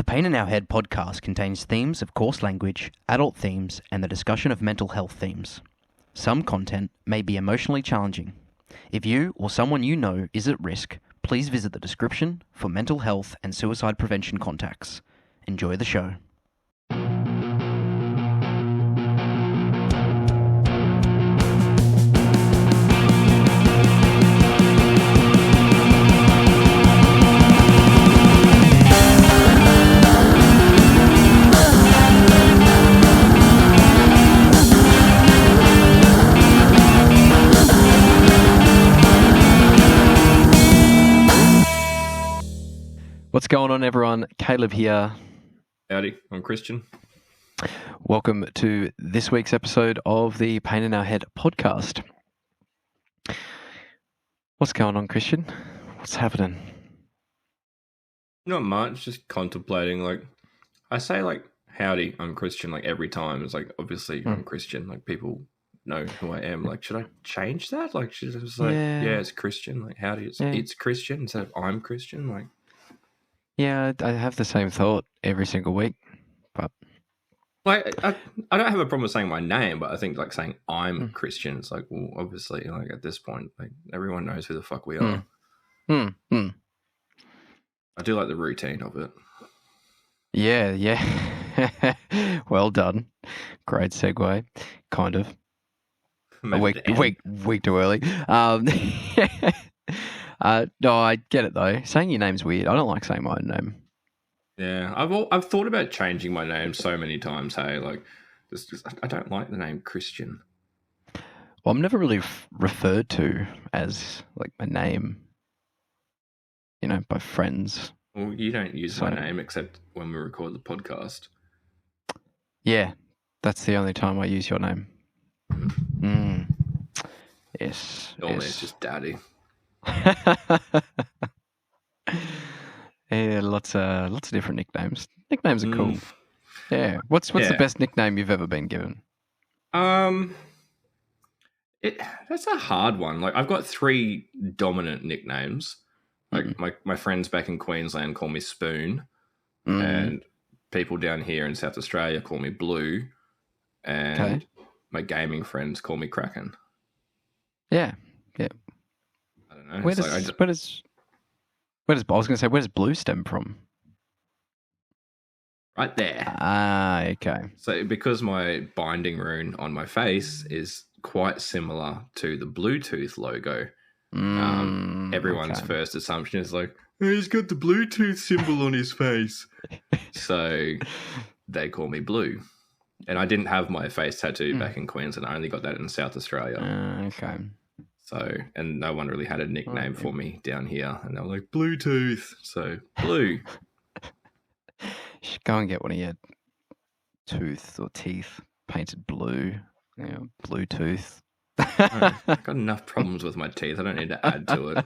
The Pain in Our Head podcast contains themes of coarse language, adult themes, and the discussion of mental health themes. Some content may be emotionally challenging. If you or someone you know is at risk, please visit the description for mental health and suicide prevention contacts. Enjoy the show. What's going on, everyone? Caleb here. Howdy, I'm Christian. Welcome to this week's episode of the Pain in Our Head podcast. What's going on, Christian? What's happening? Not much, just contemplating. I say howdy, I'm Christian, every time. It's obviously I'm Christian. People know who I am. Should I change that? Should I just yeah, it's Christian. Howdy, it's Christian instead of I'm Christian. Yeah, I have the same thought every single week, but I don't have a problem with saying my name, but I think saying I'm Christian, it's well, obviously at this point, everyone knows who the fuck we are. I do like the routine of it. Yeah. Well done. Great segue, kind of. A week too early. No, I get it though. Saying your name's weird. I don't like saying my own name. Yeah, I've thought about changing my name so many times. Hey, I don't like the name Christian. Well, I'm never really referred to as my name, by friends. Well, you don't use my name except when we record the podcast. Yeah, that's the only time I use your name. Yes. Normally it's just Daddy. Yeah, lots of different nicknames. Nicknames are cool. Yeah. What's the best nickname you've ever been given? That's a hard one. I've got three dominant nicknames. My friends back in Queensland call me Spoon, and people down here in South Australia call me Blue, and my gaming friends call me Kraken. Yeah. I don't know. Where does Blue stem from? Right there. Ah, okay. So because my binding rune on my face is quite similar to the Bluetooth logo, everyone's first assumption is he's got the Bluetooth symbol on his face. So they call me Blue. And I didn't have my face tattooed back in Queensland. I only got that in South Australia. Okay. So, and no one really had a nickname for me down here. And they were like, Bluetooth. So, Blue. You should go and get one of your tooth or teeth painted blue. Bluetooth. I've got enough problems with my teeth. I don't need to add to it.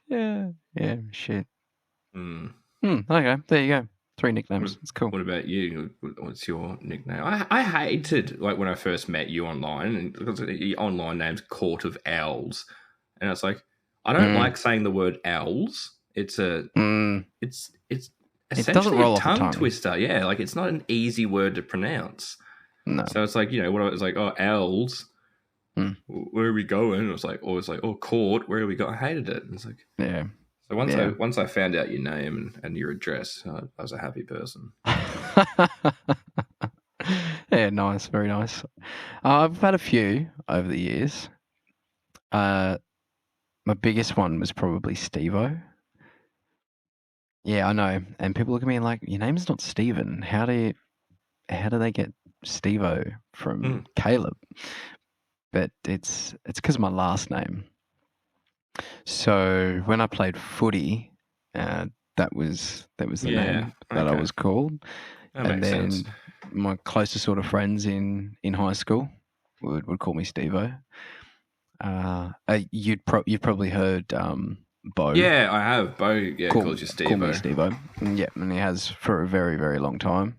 Yeah, shit. Okay, there you go. 3 nicknames. It's cool. What about you? What's your nickname? I hated when I first met you online, and because your online name's Court of Owls, and it's I don't like saying the word owls. It's it's essentially a tongue twister. Yeah, it's not an easy word to pronounce. No. So it's owls. Where are we going? It's court. Where are we going? I hated it. And it's yeah. So once I found out your name and your address, I was a happy person. Yeah, nice, very nice. I've had a few over the years. My biggest one was probably Steve-O. Yeah, I know. And people look at me and your name's not Steven. How do they get Steve-O from Caleb? But it's because of my last name. So when I played footy, that was the name that I was called. That makes sense. My closest sort of friends in high school would call me Steve-O. You've probably heard Bo. Yeah, I have. Bo calls you Steve-O. Call me Steve-O. Yeah, and he has for a very, very long time.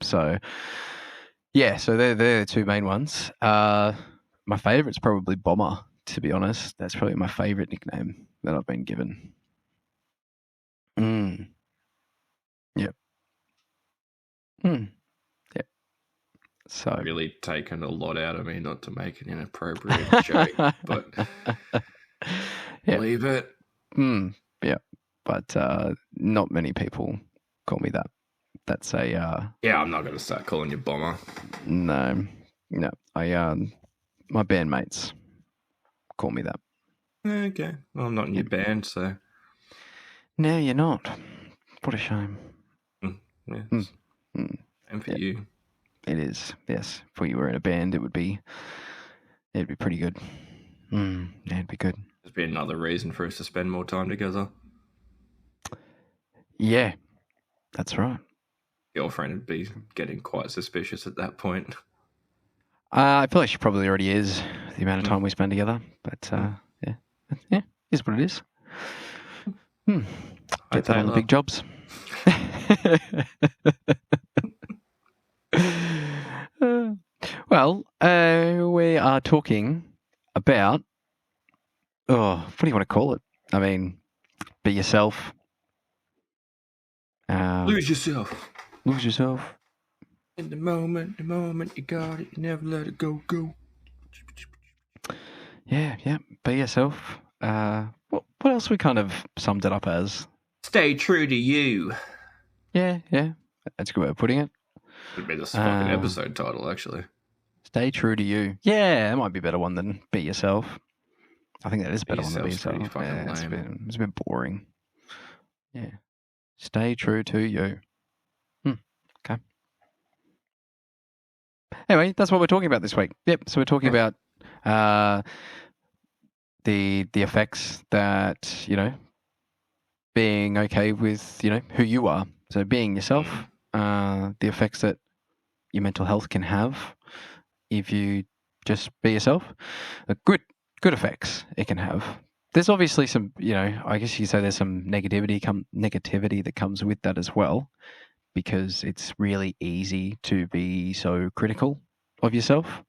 So they're the two main ones. My favourite's probably Bomber. To be honest, that's probably my favourite nickname that I've been given. Yeah. Hmm. Yeah. So Really taken a lot out of me not to make an inappropriate joke, but yeah. leave it. Yeah. But not many people call me that. That's a Yeah, I'm not going to start calling you bomber. no. I my bandmates call me that. Okay. Well, I'm not in your band, so. No, you're not. What a shame. Yes. Mm. And for you. It is. Yes. If we were in a band, it'd be pretty good. Yeah, it'd be good. There's be another reason for us to spend more time together. Yeah, that's right. Girlfriend would be getting quite suspicious at that point. I feel like she probably already is, the amount of time we spend together. But yeah, is what it is. Get that on the big jobs. Well, we are talking about, what do you want to call it? I mean, be yourself. Lose yourself. Lose yourself. In the moment you got it, you never let it go. Yeah, be yourself. What else we kind of summed it up as? Stay true to you. Yeah, that's a good way of putting it. Would be this fucking episode title, actually. Stay true to you. Yeah, that might be a better one than be yourself. I think that is a better one than be yourself. Yeah, it's a bit boring. Yeah. Stay true to you. Okay. Anyway, that's what we're talking about this week. Yep. So we're talking about the effects that, being okay with, who you are. So being yourself, the effects that your mental health can have if you just be yourself. Good effects it can have. There's obviously some, I guess you could say there's some negativity that comes with that as well, because it's really easy to be so critical of yourself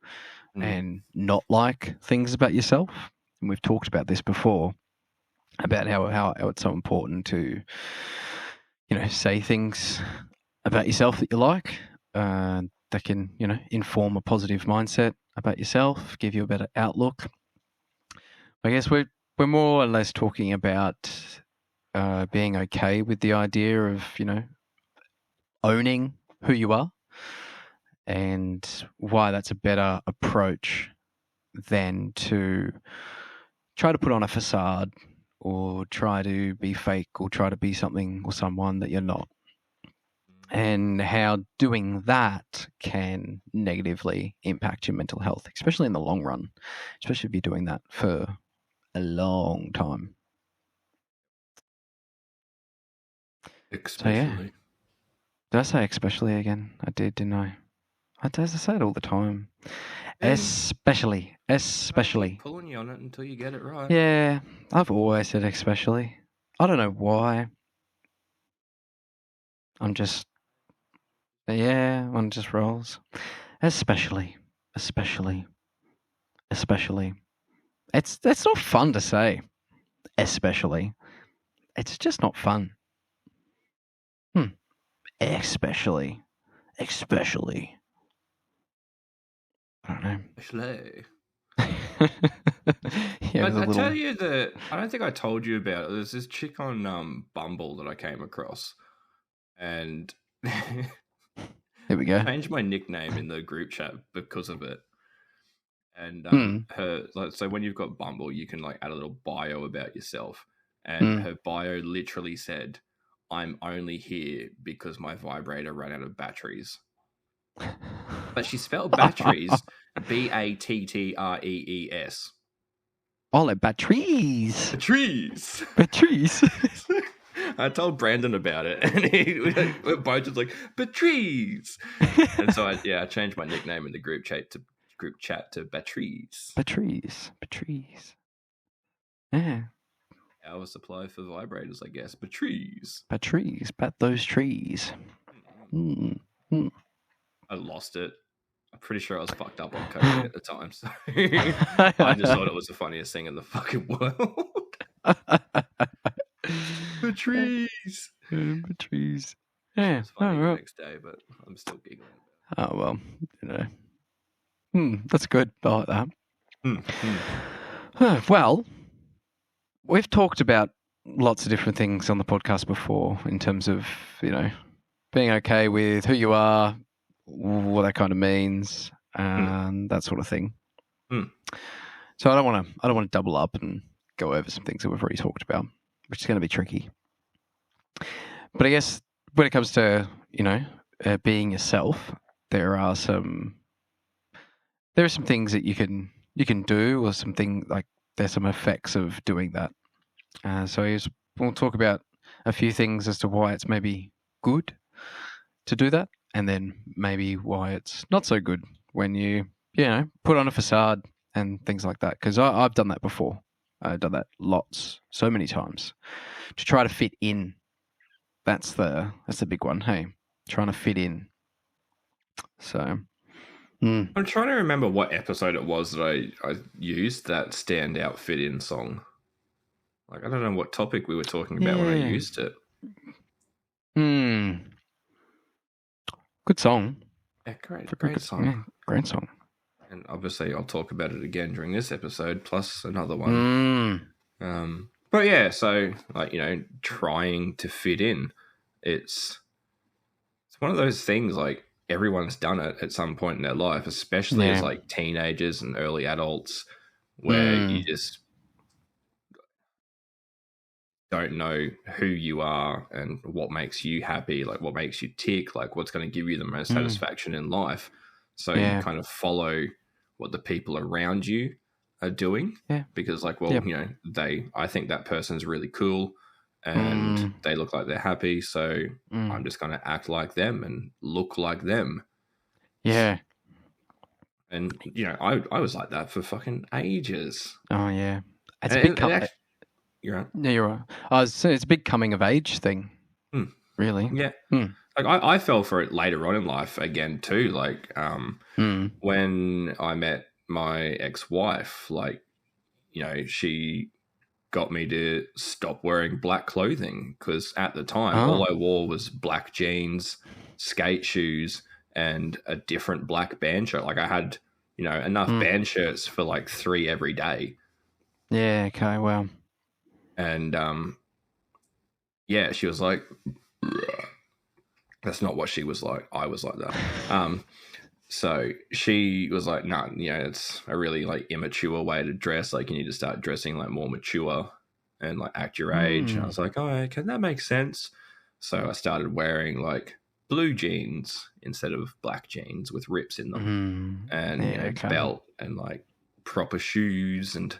and not like things about yourself. And we've talked about this before, about how it's so important to, say things about yourself that you like, that can, inform a positive mindset about yourself, give you a better outlook. I guess we're more or less talking about being okay with the idea of, owning who you are, and why that's a better approach than to try to put on a facade or try to be fake or try to be something or someone that you're not. And how doing that can negatively impact your mental health, especially in the long run, especially if you're doing that for a long time. Especially. So, yeah. Did I say especially again? I did, didn't I? I say it all the time. Yeah. Especially. I keep pulling you on it until you get it right. Yeah, I've always said especially. I don't know why. One just rolls. Especially. It's not fun to say. Especially. It's just not fun. Especially. I don't know. Especially. Yeah, I tell you that I don't think I told you about it. There's this chick on Bumble that I came across, and here we go. I changed my nickname in the group chat because of it. And so when you've got Bumble, you can add a little bio about yourself, and her bio literally said, "I'm only here because my vibrator ran out of batteries." But she spelled batteries BATTREES. Oh, like batteries. Batteries. I told Brandon about it, and we're both just like, batteries. And so I changed my nickname in the group chat to batteries. Batteries. Yeah. Our supply for vibrators, I guess. Batteries. Bat those trees. I lost it. I'm pretty sure I was fucked up on cocaine at the time, so I just thought it was the funniest thing in the fucking world. Batteries. Yeah. It's funny Oh, the right. next day, but I'm still giggling. Oh, well, that's good. I like that. Well, we've talked about lots of different things on the podcast before in terms of, being okay with who you are, what that kind of means, and that sort of thing. So I don't want to double up and go over some things that we've already talked about, which is going to be tricky. But I guess when it comes to, being yourself, there are some things that you can do, or something like there's some effects of doing that. So we'll talk about a few things as to why it's maybe good to do that, and then maybe why it's not so good when you put on a facade and things like that. Because I've done that before. I've done that so many times, to try to fit in. That's the big one. Hey, trying to fit in. So I'm trying to remember what episode it was that I used that standout fit in song. Like, I don't know what topic we were talking about when I used it. Good song. Yeah, great song. Yeah, great song. And obviously I'll talk about it again during this episode, plus another one. But yeah, so trying to fit in. It's one of those things, like, everyone's done it at some point in their life, especially as like teenagers and early adults, where you just don't know who you are and what makes you happy, like what makes you tick, like what's going to give you the most satisfaction in life. So you kind of follow what the people around you are doing, because like, well, I think that person's really cool and they look like they're happy, so I'm just going to act like them and look like them. Yeah. And I was like that for fucking ages. Oh yeah, it's you're right. Yeah, you're right. So it's a big coming of age thing, really. Yeah. Like I fell for it later on in life again too. Like when I met my ex-wife, like, she got me to stop wearing black clothing, because at the time all I wore was black jeans, skate shoes, and a different black band shirt. Like I had, enough band shirts for like 3 every day. Yeah. Okay. Well. And she was like, that's not what she was like. I was like that. So she was like, no, it's a really like immature way to dress. Like, you need to start dressing like more mature and like act your age. And I was like, oh, okay, that makes sense. So I started wearing like blue jeans instead of black jeans with rips in them, and belt and like proper shoes and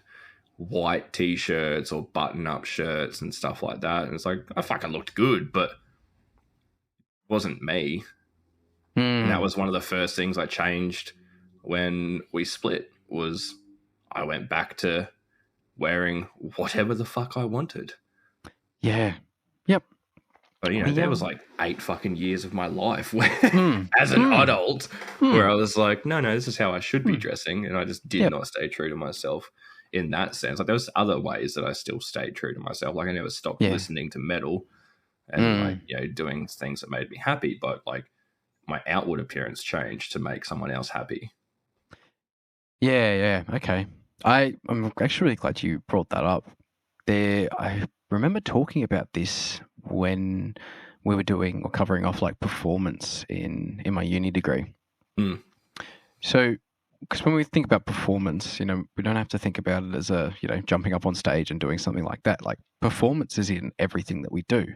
white t-shirts or button-up shirts and stuff like that. And it's like, I fucking looked good, but it wasn't me. And that was one of the first things I changed when we split, was I went back to wearing whatever the fuck I wanted. Yeah. Yep. But, there was like 8 fucking years of my life where, as an adult, where I was like, no, this is how I should be dressing. And I just did not stay true to myself in that sense. Like, there was other ways that I still stayed true to myself. Like, I never stopped listening to metal and like, doing things that made me happy. But like, my outward appearance changed to make someone else happy. Yeah. Okay. I'm actually really glad you brought that up. I remember talking about this when we were doing or covering off like performance in my uni degree. So, because when we think about performance, we don't have to think about it as jumping up on stage and doing something like that. Like, performance is in everything that we do.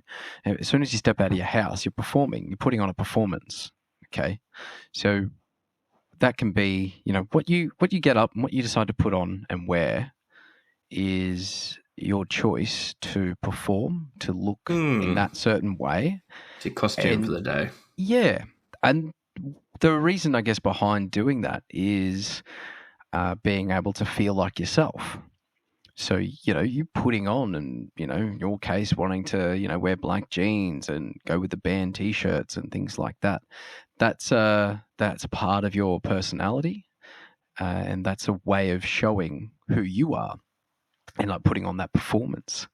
As soon as you step out of your house, you're performing. You're putting on a performance. Okay, so that can be, what you get up and what you decide to put on and wear is your choice to perform, to look in that certain way. It's your costume for the day. Yeah, and the reason, I guess, behind doing that is being able to feel like yourself. So, you putting on and, in your case, wanting to, wear black jeans and go with the band T-shirts and things like that. That's a part of your personality, and that's a way of showing who you are and like putting on that performance,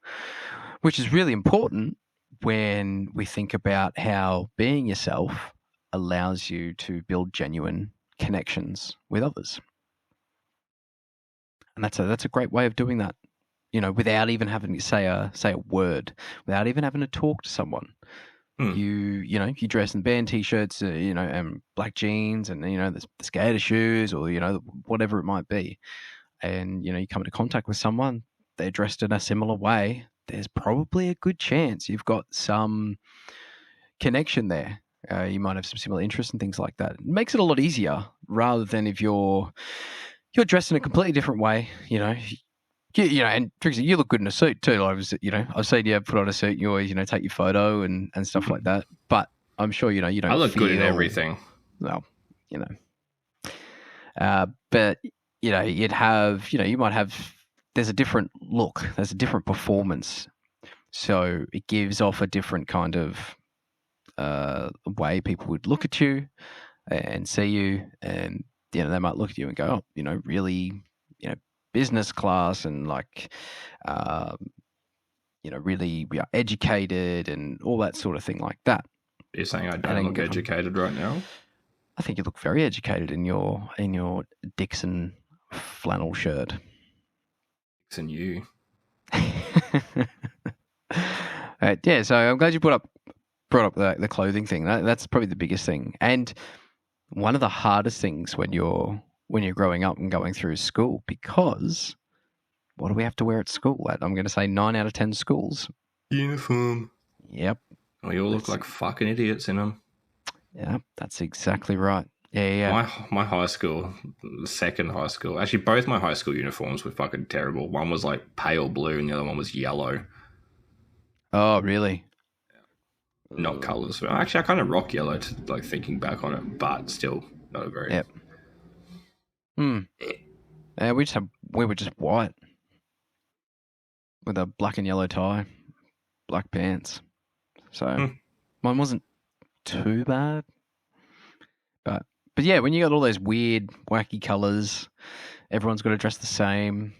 which is really important when we think about how being yourself allows you to build genuine connections with others. And that's a great way of doing that, without even having to say a word, without even having to talk to someone. You dress in band t-shirts, and black jeans, and the skater shoes, or whatever it might be, and you come into contact with someone, they're dressed in a similar way. There's probably a good chance you've got some connection there. You might have some similar interests and things like that. It makes it a lot easier rather than if you're dressed in a completely different way. And Trixie, you look good in a suit too. I've seen you put on a suit. You always, take your photo and stuff like that. But I'm sure you don't. I look good in everything. Well, but you'd have, you might have. There's a different look. There's a different performance. So it gives off a different kind of way people would look at you and see you, and they might look at you and go, oh, really, business class, and really educated and all that sort of thing like that. You're saying I don't look educated right now? I think you look very educated in your Dixon flannel shirt. Dixon, you. Yeah, so I'm glad you brought up the clothing thing. That's probably the biggest thing, and one of the hardest things when you're growing up and going through school, because what do we have to wear at school? I'm going to say 9 out of 10 schools. Uniform. Yep. We all look like fucking idiots in them. Yeah, that's exactly right. Yeah. My high school, second high school, actually both my high school uniforms were fucking terrible. One was like pale blue and the other one was yellow. Oh, really? Not colours. Actually, I kind of rock yellow, thinking back on it, but still not a very... Yep. Yeah, we were just white with a black and yellow tie, black pants. So mine wasn't too bad. But yeah, when you got all those weird, wacky colours, everyone's got to dress the same.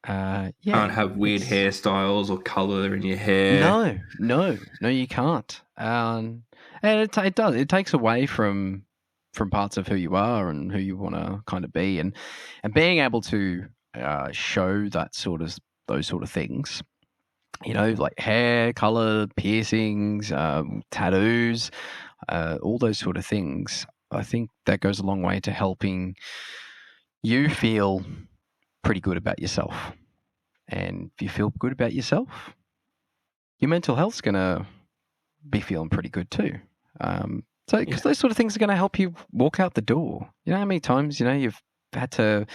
Can't have weird hairstyles or colour in your hair. No, you can't. And it does. It takes away from parts of who you are and who you want to kind of be, and being able to show those sort of things. Like hair color, piercings, tattoos, all those sort of things. I think that goes a long way to helping you feel pretty good about yourself. And if you feel good about yourself, your mental health's going to be feeling pretty good too. Because those sort of things are going to help you walk out the door. You know how many times, you've had to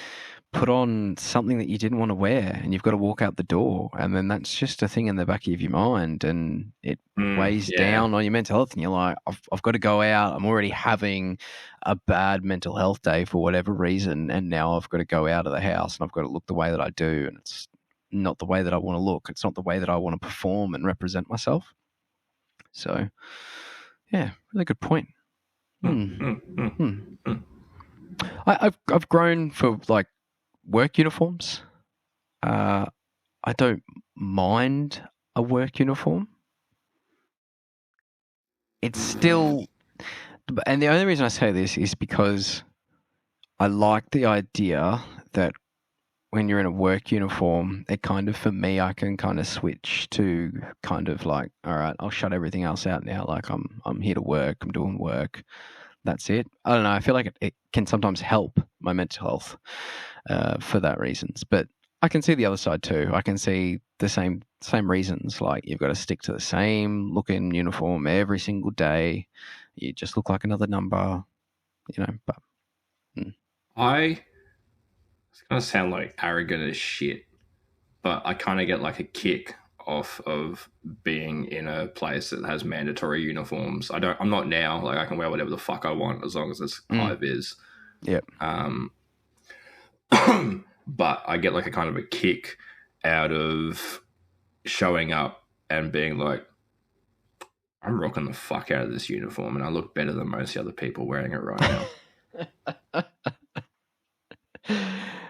put on something that you didn't want to wear and you've got to walk out the door, and then that's just a thing in the back of your mind, and it weighs down on your mental health, and you're like, I've got to go out. I'm already having a bad mental health day for whatever reason, and now I've got to go out of the house and I've got to look the way that I do, and it's not the way that I want to look. It's not the way that I want to perform and represent myself. So, yeah, really good point. I've grown for work uniforms. I don't mind a work uniform. It's still, and the only reason I say this is because I like the idea that when you're in a work uniform, it kind of, for me, I can kind of switch to kind of all right, I'll shut everything else out now. I'm here to work. I'm doing work. That's it. I don't know. I feel like it can sometimes help my mental health for that reasons. But I can see the other side too. I can see the same reasons. Like, you've got to stick to the same looking uniform every single day. You just look like another number, But It's going to sound arrogant as shit, but I kind of get a kick off of being in a place that has mandatory uniforms. I'm not now. I can wear whatever the fuck I want as long as it's high vis. Yep. But I get a kind of a kick out of showing up and being like, I'm rocking the fuck out of this uniform and I look better than most of the other people wearing it right now.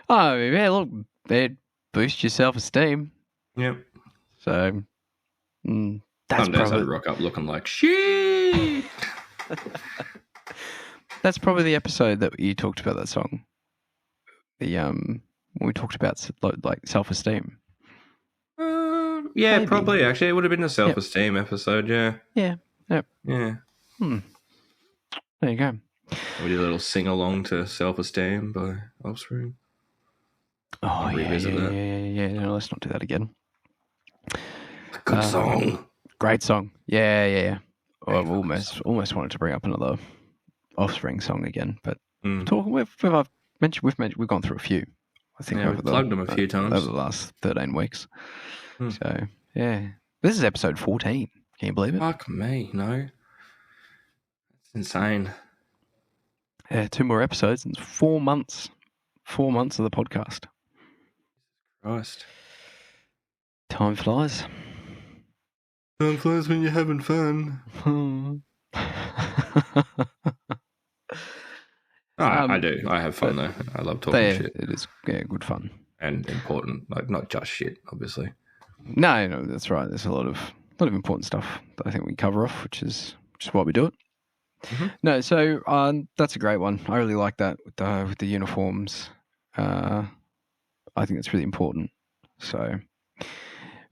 Oh, yeah, look, it boosts your self-esteem. Yep. So Some days I'd rock up looking like shit. That's probably the episode that you talked about that song. The when we talked about like self-esteem. Yeah, Maybe. probably. Actually, it would have been a self-esteem episode. Yeah. Yeah. Yep. Yeah. There you go. We did a little sing-along to Self-Esteem by Offspring. Oh, revisit that. Yeah. No, let's not do that again. Good song. Great song. Yeah. Oh, I've almost wanted to bring up another Offspring song again, but we've gone through a few. I think we've plugged them a few times over the last 13 weeks. So yeah, this is episode 14. Can you believe it? Fuck me, no. It's insane. Yeah, 2 more episodes and 4 months. 4 months of the podcast. Christ. Time flies. Time flies when you're having fun. I do. I have fun though. I love talking shit. It is good fun. And important. Like not just shit, obviously. No, that's right. There's a lot of important stuff that I think we cover off, which is why we do it. Mm-hmm. No, so that's a great one. I really like that with the uniforms. I think that's really important. So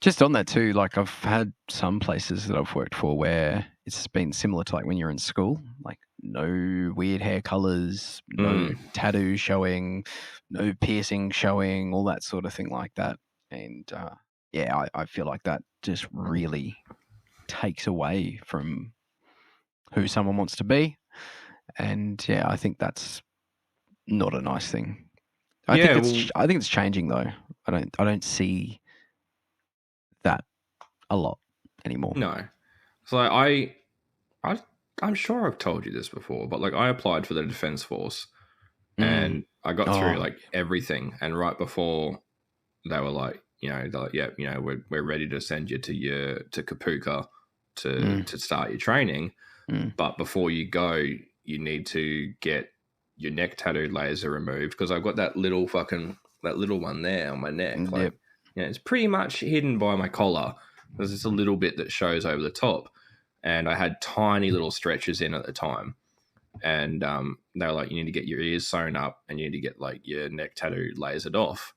just on that too, like I've had some places that I've worked for where it's been similar to like when you're in school, like no weird hair colors, no tattoos showing, no piercing showing, all that sort of thing like that. And I feel like that just really takes away from who someone wants to be. And yeah, I think that's not a nice thing. I think it's changing though. I don't see that a lot anymore. No. So I'm sure I've told you this before, but like I applied for the Defence Force and I got through like everything, and right before they were like, we're ready to send you to Kapuka to start your training. But before you go, you need to get your neck tattoo laser removed, because I've got that little one there on my neck. Like, it's pretty much hidden by my collar. There's just a little bit that shows over the top, and I had tiny little stretches in at the time. And they were like, you need to get your ears sewn up and you need to get like your neck tattoo lasered off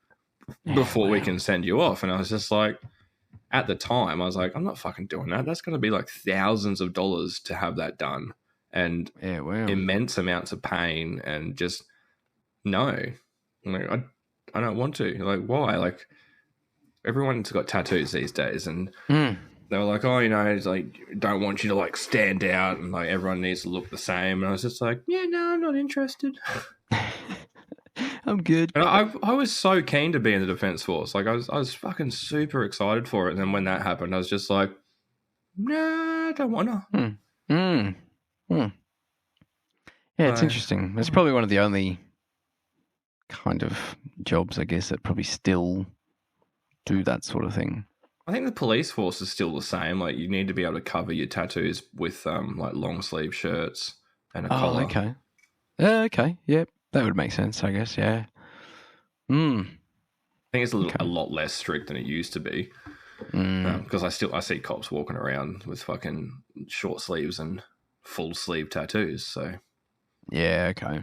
before we can send you off. And I was just like, at the time, I was like, I'm not fucking doing that. That's going to be like thousands of dollars to have that done, and immense amounts of pain, and just no. Like, I don't want to. Like, why? Like, everyone's got tattoos these days, and they were like, oh, it's like, don't want you to like stand out, and like everyone needs to look the same. And I was just like, yeah, no, I'm not interested. I'm good. And I was so keen to be in the Defence Force. Like I was fucking super excited for it. And then when that happened, I was just like, nah, I don't want to. Yeah, it's interesting. It's probably one of the only kind of jobs, I guess, that probably still do that sort of thing. I think the police force is still the same. Like, you need to be able to cover your tattoos with like long sleeve shirts and a collar. Okay. Okay. Yep. That would make sense, I guess. Yeah. I think it's a lot less strict than it used to be, because I see cops walking around with fucking short sleeves and full sleeve tattoos. So yeah. Okay.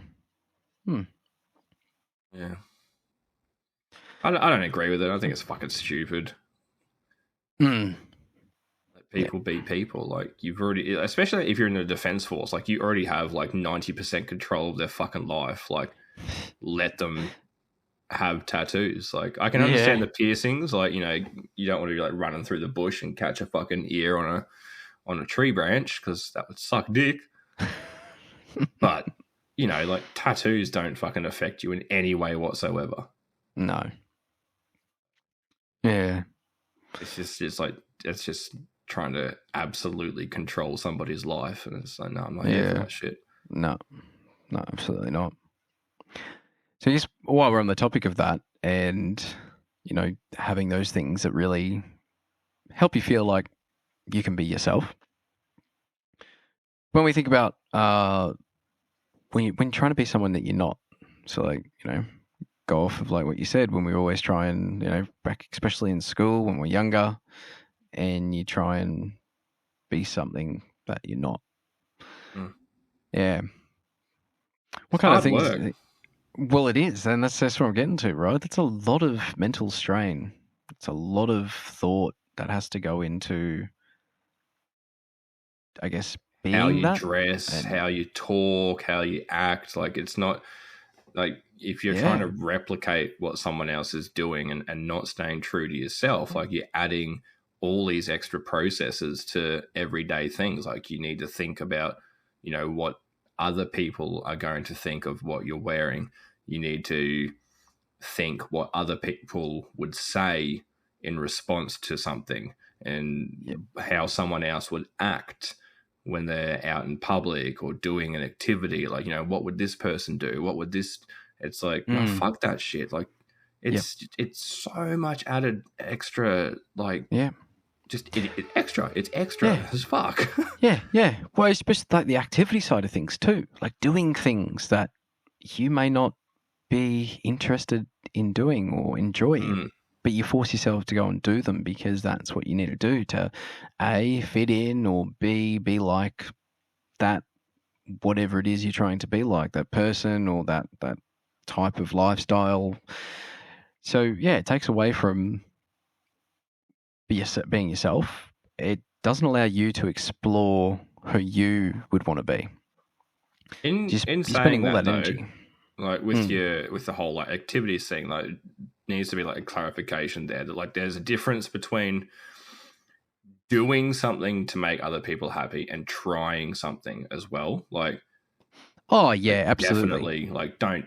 Yeah. I don't agree with it. I think it's fucking stupid. Let people be people. Like, you've already, especially if you're in the Defence Force, like, you already have like 90% control of their fucking life. Like, let them have tattoos. Like, I can understand the piercings. Like, you don't want to be like running through the bush and catch a fucking ear on a tree branch, because that would suck dick. But like, tattoos don't fucking affect you in any way whatsoever. No. Yeah. It's just trying to absolutely control somebody's life, and it's like, no, I'm not here for that shit. No, absolutely not. So just while we're on the topic of that, and having those things that really help you feel like you can be yourself. When we think about when you're trying to be someone that you're not, so like go off of like what you said, when we always try and back, especially in school when we're younger, and you try and be something that you're not. Mm. Yeah. What It's kind of hard things? work. Well, it is, and that's what I'm getting to, right? That's a lot of mental strain. It's a lot of thought that has to go into, I guess, How being you that. dress, And how you talk, how you act. Like, it's not like if you're trying yeah, to replicate what someone else is doing and not staying true to yourself, like you're adding all these extra processes to everyday things. Like, you need to think about, what other people are going to think of what you're wearing. You need to think what other people would say in response to something, yep, and how someone else would act when they're out in public or doing an activity. Like, what would this person do? What would this? It's like, no, fuck that shit. Like, yep, it's so much added extra. Like, yeah, just extra. It's extra yeah, as fuck. yeah. Well, especially like the activity side of things too, like doing things that you may not be interested in doing or enjoying, Mm. but you force yourself to go and do them because that's what you need to do to A, fit in, or B, be like that, whatever it is you're trying to be like, that person or that type of lifestyle. So yeah, it takes away from being yourself. It doesn't allow you to explore who you would want to be. In You're saying spending all that that though, energy. like with the whole like activities thing, like needs to be like a clarification there that like there's a difference between doing something to make other people happy and trying something as well. Oh yeah, absolutely. Definitely, like, don't,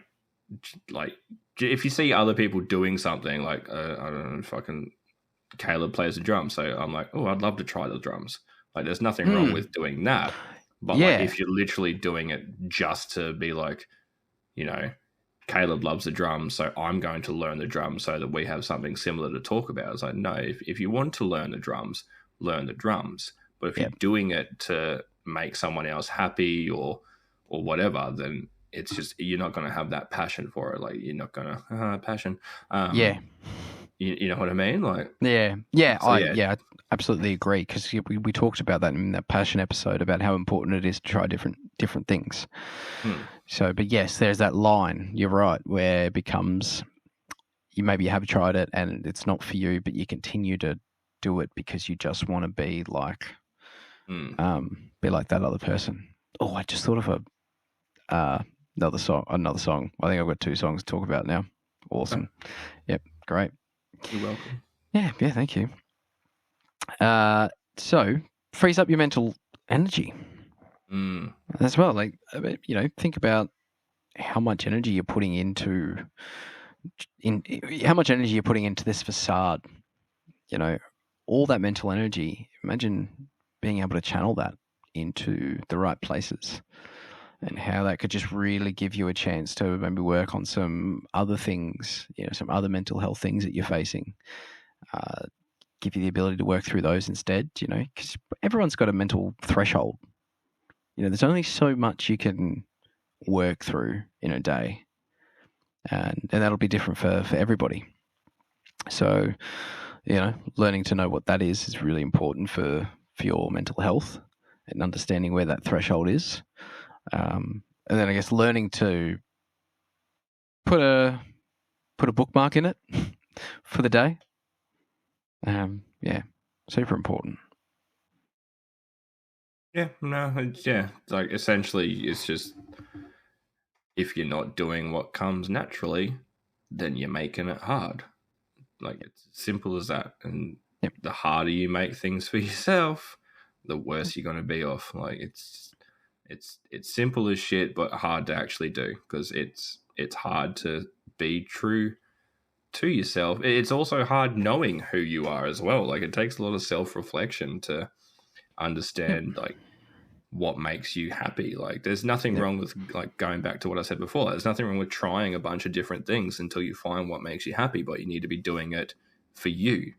like, if you see other people doing something, like, I don't know, fucking Caleb plays the drums, so I'm like, oh, I'd love to try the drums. Like, there's nothing wrong with doing that, but like Yeah, if you're literally doing it just to be like, you know, Caleb loves the drums, so I'm going to learn the drums so that we have something similar to talk about. It's like, no, if you want to learn the drums, learn the drums. But if yeah, you're doing it to make someone else happy or whatever, then it's just, you're not going to have that passion for it. Like, you're not going to passion. yeah. You know what I mean? Like, Yeah, so yeah. I absolutely agree because we talked about that in that passion episode about how important it is to try different things. So, but yes, there's that line. You're right, where it becomes you maybe have tried it and it's not for you, but you continue to do it because you just want to be like that other person. Oh, I just thought of another song. I think I've got 2 songs to talk about now. Awesome. Yep, great. You're welcome. Yeah, thank you. So frees up your mental energy as well. Like, think about how much energy you're putting into this facade. All that mental energy. Imagine being able to channel that into the right places, and how that could just really give you a chance to maybe work on some other things. Some other mental health things that you're facing. Give you the ability to work through those instead, because everyone's got a mental threshold. There's only so much you can work through in a day, and that'll be different for everybody. So, learning to know what that is really important for your mental health and understanding where that threshold is. And then I guess learning to put a bookmark in it for the day. Super important. Yeah, no, like, essentially, it's just, if you're not doing what comes naturally, then you're making it hard. Like, it's as simple as that. And the harder you make things for yourself, the worse you're going to be off. Like, it's simple as shit, but hard to actually do, because it's hard to be true to yourself. It's also hard knowing who you are as well. Like, it takes a lot of self-reflection to understand like what makes you happy. Like, there's nothing wrong with, like, going back to what I said before, there's nothing wrong with trying a bunch of different things until you find what makes you happy, but you need to be doing it for you.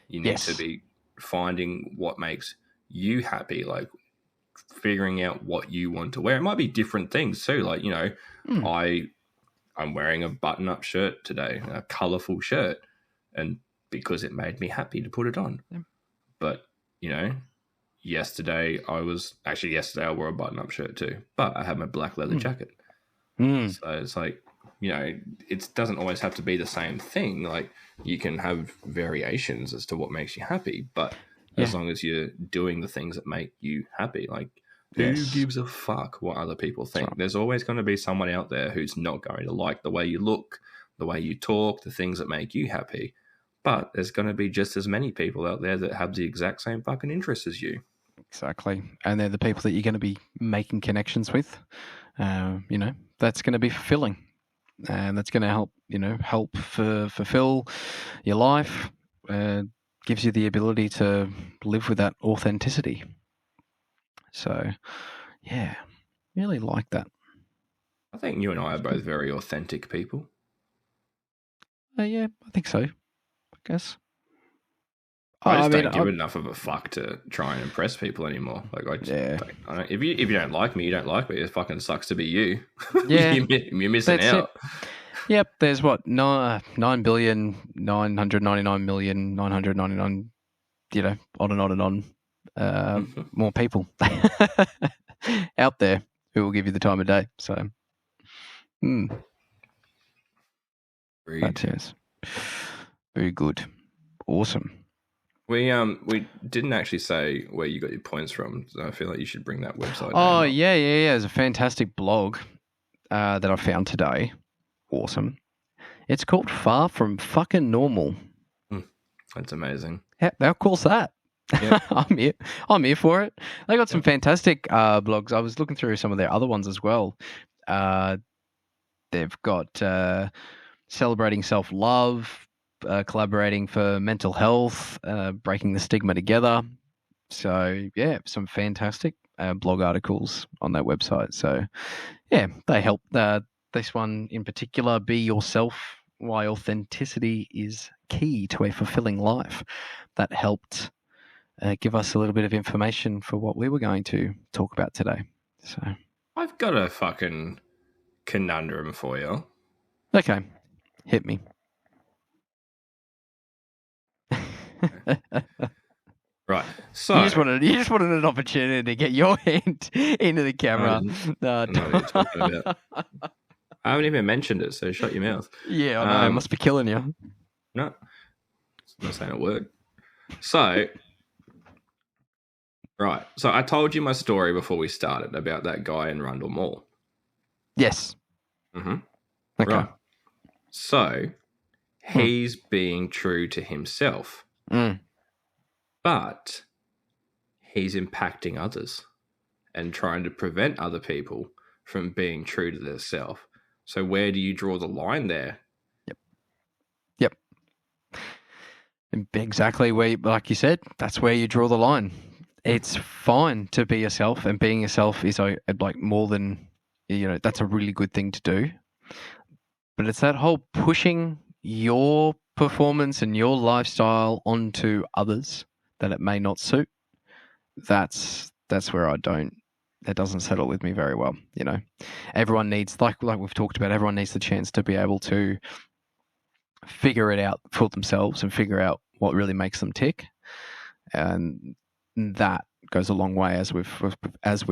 You need to be finding what makes you happy, like figuring out what you want to wear. It might be different things too. Like, I'm wearing a button-up shirt today, a colorful shirt, and because it made me happy to put it on. But, yesterday I wore a button-up shirt too, but I had my black leather jacket. Mm. So it's like, it doesn't always have to be the same thing. Like, you can have variations as to what makes you happy, but as long as you're doing the things that make you happy, like, who gives a fuck what other people think? Right. There's always going to be someone out there who's not going to like the way you look, the way you talk, the things that make you happy. But there's going to be just as many people out there that have the exact same fucking interests as you. Exactly. And they're the people that you're going to be making connections with. That's going to be fulfilling. And that's going to help fulfill your life. Gives you the ability to live with that authenticity. So, yeah, really like that. I think you and I are both very authentic people. Yeah, I think so. I guess. I just don't give enough of a fuck to try and impress people anymore. Like, I don't, if you don't like me, you don't like me. It fucking sucks to be you. Yeah, you're missing out. Yep. There's 9,999,999,999. On and on and on. More people out there who will give you the time of day. So, yes, very good, awesome. We didn't actually say where you got your points from, so I feel like you should bring that website. Oh yeah. There's a fantastic blog that I found today. Awesome. It's called Far From Fucking Normal. That's amazing. How cool's that? Yep. I'm here for it. They got some fantastic blogs. I was looking through some of their other ones as well. They've got celebrating self-love, collaborating for mental health, breaking the stigma together. So, yeah, some fantastic blog articles on that website. So, yeah, they help this one in particular, Be Yourself, Why Authenticity is Key to a Fulfilling Life. That helped give us a little bit of information for what we were going to talk about today. So, I've got a fucking conundrum for you. Okay, hit me. Right, so you just wanted an opportunity to get your hand into the camera. I know what you're talking about. I haven't even mentioned it, so shut your mouth. Yeah, I know. It must be killing you. No, I'm not saying a word. So, right. So I told you my story before we started about that guy in Rundle Mall. Yes. Mm-hmm. Okay. Right. So he's being true to himself, but he's impacting others and trying to prevent other people from being true to themselves. So where do you draw the line there? Yep. Exactly where, like you said, that's where you draw the line. It's fine to be yourself, and being yourself is like more than, that's a really good thing to do. But it's that whole pushing your performance and your lifestyle onto others that it may not suit. That's where that doesn't settle with me very well. Everyone needs, like we've talked about, everyone needs the chance to be able to figure it out for themselves and figure out what really makes them tick. And that goes a long way, as we've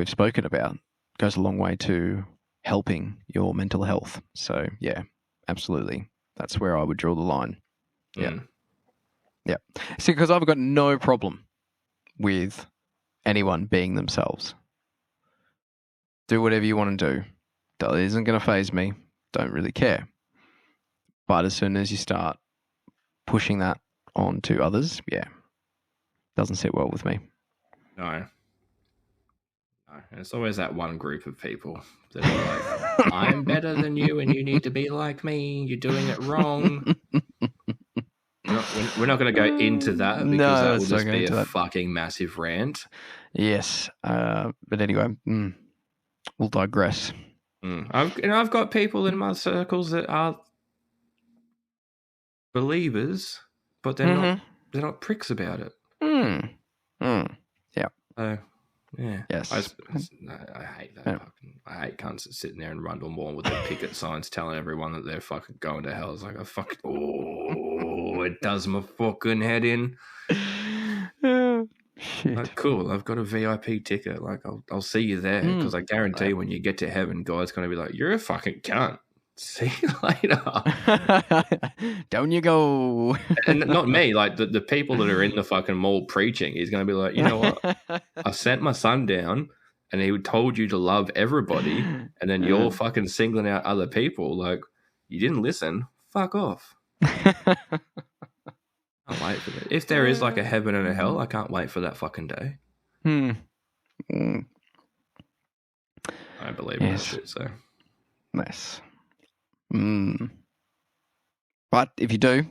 spoken about, goes a long way to helping your mental health. So yeah, absolutely. That's where I would draw the line. Yeah. Yeah. See, because I've got no problem with anyone being themselves. Do whatever you want to do. That isn't going to faze me. Don't really care. But as soon as you start pushing that on to others, doesn't sit well with me. No. And it's always that one group of people that are like, I'm better than you and you need to be like me. You're doing it wrong. We're not going to go into that because that will just be a fucking massive rant. Yes. But anyway, we'll digress. I've got people in my circles that are believers, but they're not pricks about it. Yeah. Yeah. Yes. I hate that. Yeah. I hate cunts that sitting there in Rundle Mall with their picket signs telling everyone that they're fucking going to hell. It's like, it does my fucking head in. Shit. Like, cool, I've got a VIP ticket. Like, I'll see you there because I guarantee when you get to heaven, God's going to be like, you're a fucking cunt. See you later. Down you go. And not me, like the people that are in the fucking mall preaching, he's going to be like, you know what? I sent my son down and he told you to love everybody. And then you're fucking singling out other people. Like, you didn't listen. Fuck off. I can't wait for that. If there is like a heaven and a hell, I can't wait for that fucking day. I believe in that shit, so. Nice. But if you do,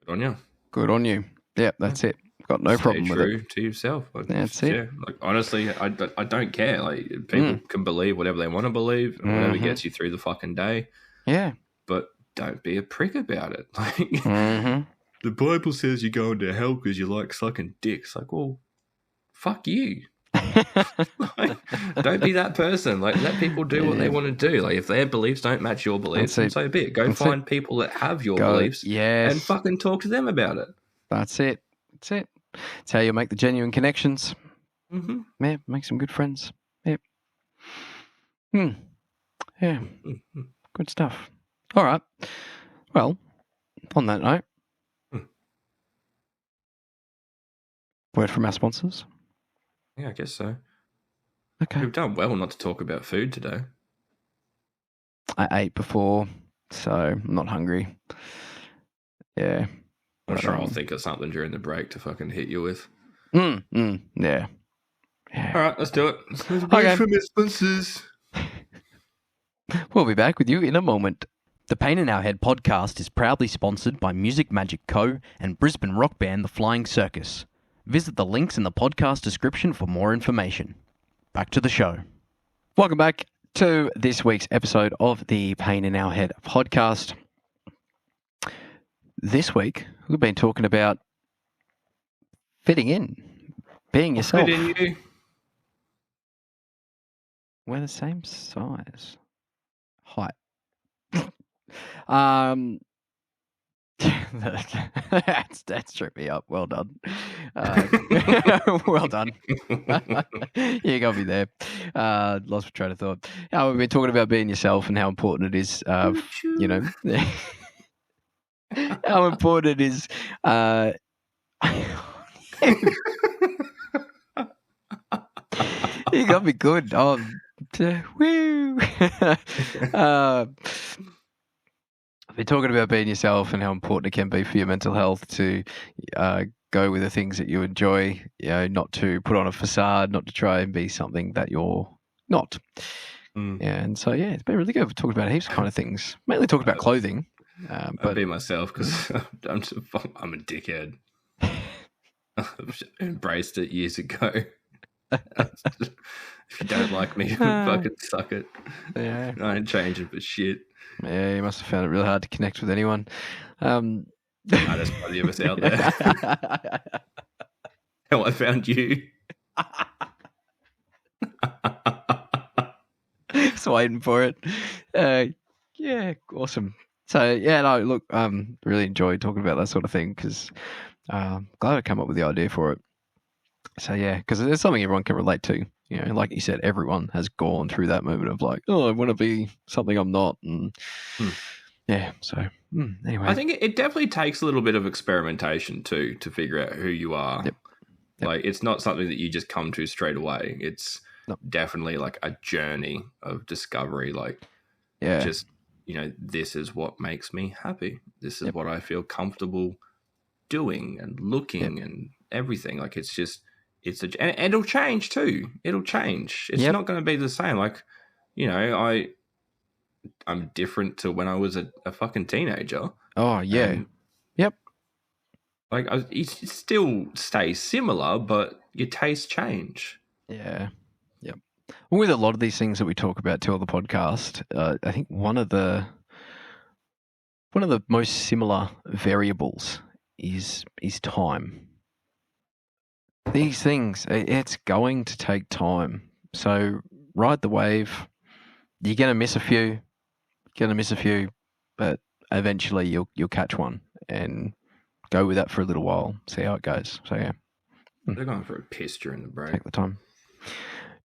good on you. Good on you. Yeah, that's it. Got no problem with it. Stay true to yourself. Like, that's it. Yeah, like honestly, I don't care. Like people can believe whatever they want to believe, and whatever gets you through the fucking day. Yeah. But don't be a prick about it. Like the Bible says you're going to hell because you like sucking dicks. Like, well, fuck you. Like, don't be that person. Like, let people do what they want to do. Like, if their beliefs don't match your beliefs, then so be it. Go find people that have your beliefs and fucking talk to them about it. That's it. That's it. It's how you make the genuine connections. Yeah, make some good friends. Yep. Yeah. Good stuff. All right. Well, on that note, word from our sponsors. Yeah, I guess so. Okay. We've done well not to talk about food today. I ate before, so I'm not hungry. Yeah. I'm sure I'll think of something during the break to fucking hit you with. Yeah. All right, let's do it. Okay. From our sponsors. We'll be back with you in a moment. The Pain in Our Head podcast is proudly sponsored by Music Magic Co. and Brisbane rock band The Flying Circus. Visit the links in the podcast description for more information. Back to the show. Welcome back to this week's episode of the Pain in Our Head podcast. This week, we've been talking about fitting in, being yourself. Fit in you. We're the same size. Height. That's tripped me up. Well done. Well done. You got me there. Lost my train of thought. We've been talking about being yourself and how important it is, you know, how important it is. You got me good. Oh, woo. I've been talking about being yourself and how important it can be for your mental health to go with the things that you enjoy, you know, not to put on a facade, not to try and be something that you're not. And so, yeah, it's been really good. We've talked about heaps of kind of things, mainly talked about clothing. But I'll be myself because I'm a dickhead. I embraced it years ago. If you don't like me, fucking suck it. Yeah. I ain't changing for shit. Yeah, you must have found it really hard to connect with anyone. There's plenty of us out there. How I found you. Just waiting for it. Yeah, awesome. So, yeah, no, look, really enjoyed talking about that sort of thing because glad I came up with the idea for it. So, yeah, because it's something everyone can relate to. You know, like you said, everyone has gone through that moment of like, oh, I want to be something I'm not. And yeah, so anyway. I think it definitely takes a little bit of experimentation too to figure out who you are. Yep. Like, it's not something that you just come to straight away. It's definitely like a journey of discovery. Like, just, you know, this is what makes me happy. This is what I feel comfortable doing and looking and everything. Like, it's just, and it'll change too. It'll change. It's not going to be the same. Like, you know, I'm different to when I was a fucking teenager. Oh yeah. Yep. Like, you still stay similar, but your tastes change. Yeah. Yep. Well, with a lot of these things that we talk about too on the podcast, I think one of the most similar variables is time. These things, it's going to take time. So ride the wave. You're going to miss a few. But eventually you'll catch one and go with that for a little while. See how it goes. So yeah, They're going for a piss during the break. Take the time.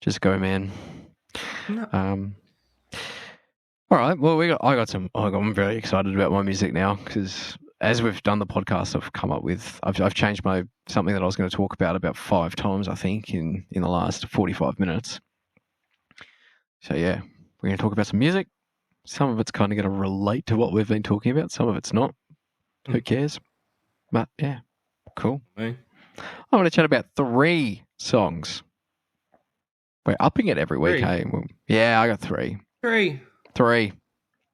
Just go, man. No. All right. Well, I'm very excited about my music now because as we've done the podcast, I've changed something that I was going to talk about 5 times, I think, in the last 45 minutes. So yeah, we're going to talk about some music. Some of it's kind of going to relate to what we've been talking about. Some of it's not. Who cares? But yeah, cool. Hey. I want to chat about 3 songs. We're upping it every week, hey? Yeah, I got 3. 3.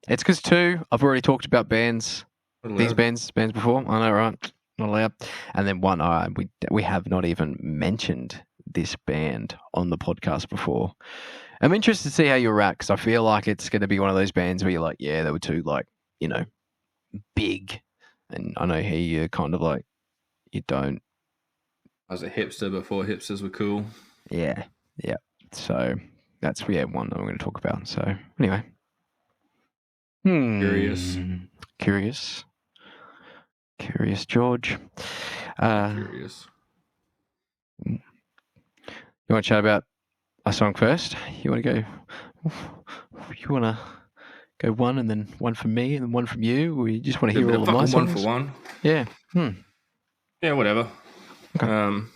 It's because 2, I've already talked about bands, these bands before. I know, right? Not allowed. And then 1, we have not even mentioned this band on the podcast before. I'm interested to see how you're at because I feel like it's going to be one of those bands where you're like, yeah, they were too, like, you know, big. And I know here you're kind of like, you don't. I was a hipster before hipsters were cool. Yeah. So that's one that I'm going to talk about. So anyway. Curious, George. Curious. You want to chat about a song first? You want to go one and then one from me and then one from you? Or you just want to hear all of my songs? 1 for 1. Yeah. Yeah, whatever. Okay.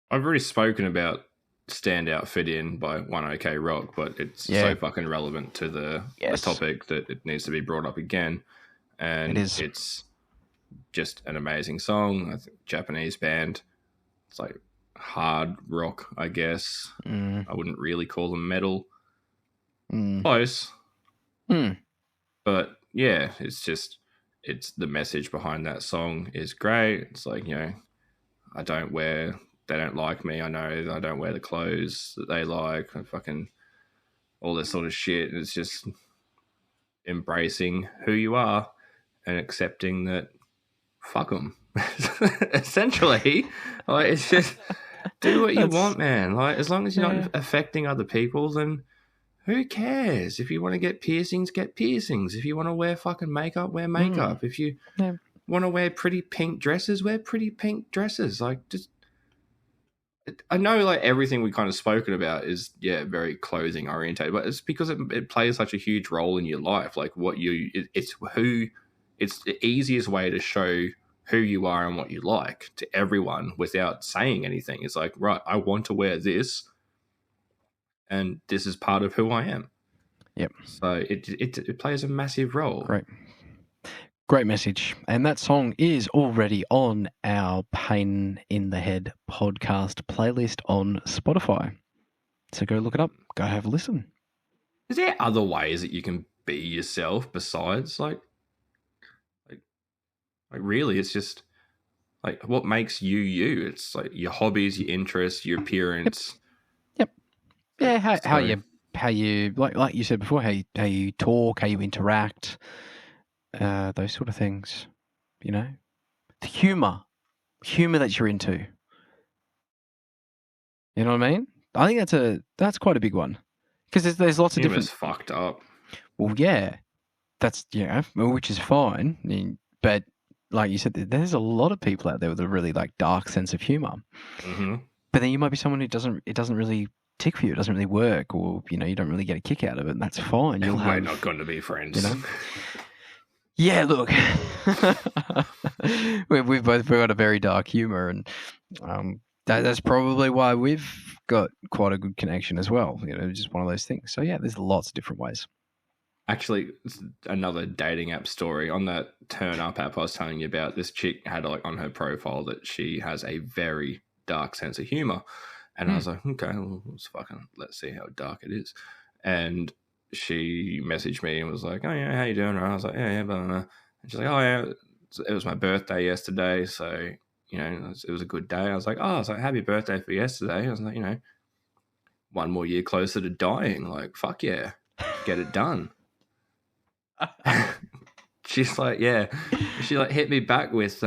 I've already spoken about Standout Fit In by One OK Rock, but it's so fucking relevant to the topic that it needs to be brought up again. And it's just an amazing song. I think Japanese band. It's like hard rock, I guess. I wouldn't really call them metal. Close. But yeah, it's the message behind that song is great. It's like, you know, they don't like me. I know I don't wear the clothes that they like. And fucking all this sort of shit. It's just embracing who you are and accepting that fuck them. Essentially, like, it's just do what you want, man. Like, as long as you're not affecting other people, then who cares? If you want to get piercings, get piercings. If you want to wear fucking makeup, wear makeup. If you want to wear pretty pink dresses, wear pretty pink dresses. Like, just, I know, like, everything we kind of spoken about is very clothing orientated, but it's because it plays such a huge role in your life. Like, it's the easiest way to show who you are and what you like to everyone without saying anything. It's like, right, I want to wear this, and this is part of who I am. Yep. So it plays a massive role. Great message. And that song is already on our Pain in the Head podcast playlist on Spotify. So go look it up. Go have a listen. Is there other ways that you can be yourself besides like really? It's just like what makes you you. It's like your hobbies, your interests, your appearance. Yep. Yeah. How you like you said before, how you talk, how you interact. Those sort of things, you know, the humor that you're into. You know what I mean? I think that's quite a big one because there's lots of different. Fucked up. Well, yeah, that's which is fine. But like you said, there's a lot of people out there with a really like dark sense of humor. Mm-hmm. But then you might be someone who doesn't really tick for you. It doesn't really work, or you don't really get a kick out of it. And that's fine. We're not going to be friends. Yeah, look, we've both got a very dark humor, and that's probably why we've got quite a good connection as well. Just one of those things. So yeah, there's lots of different ways. Actually, another dating app story on that Turn Up app I was telling you about. This chick had like on her profile that she has a very dark sense of humor, and I was like, okay, well, let's see how dark it is, and she messaged me and was like, oh yeah, how you doing? And I was like, yeah, blah, blah, blah. And she's like, oh yeah, it was my birthday yesterday, so it was a good day. I was like, happy birthday for yesterday. I was like, 1 more year closer to dying. Like, fuck yeah, get it done. She's like, yeah. She like hit me back with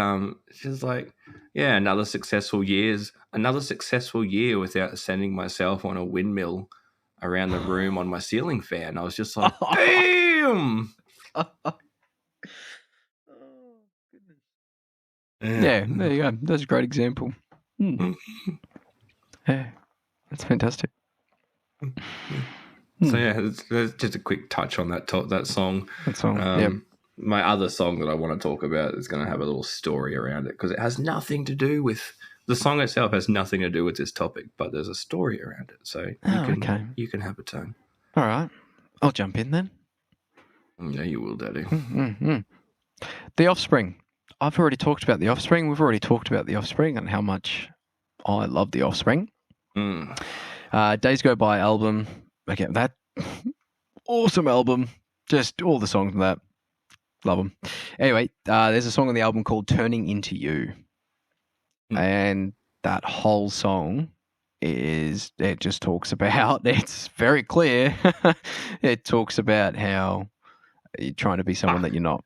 she's like, yeah, another successful year without sending myself on a windmill around the room on my ceiling fan. I was just like, damn. Yeah, there you go. That's a great example. Yeah, that's fantastic. So yeah, it's just a quick touch on that song. That song. My other song that I want to talk about is going to have a little story around it because it has nothing to do with the song itself. Has nothing to do with this topic, but there's a story around it. So you can have a turn. All right, I'll jump in then. Yeah, you will, Daddy. The Offspring. I've already talked about The Offspring. We've already talked about The Offspring and how much I love The Offspring. Days Go By album. Okay, that awesome album. Just all the songs on that. Love them. Anyway, there's a song on the album called Turning Into You. And that whole song it just talks about, it's very clear. It talks about how you're trying to be someone that you're not.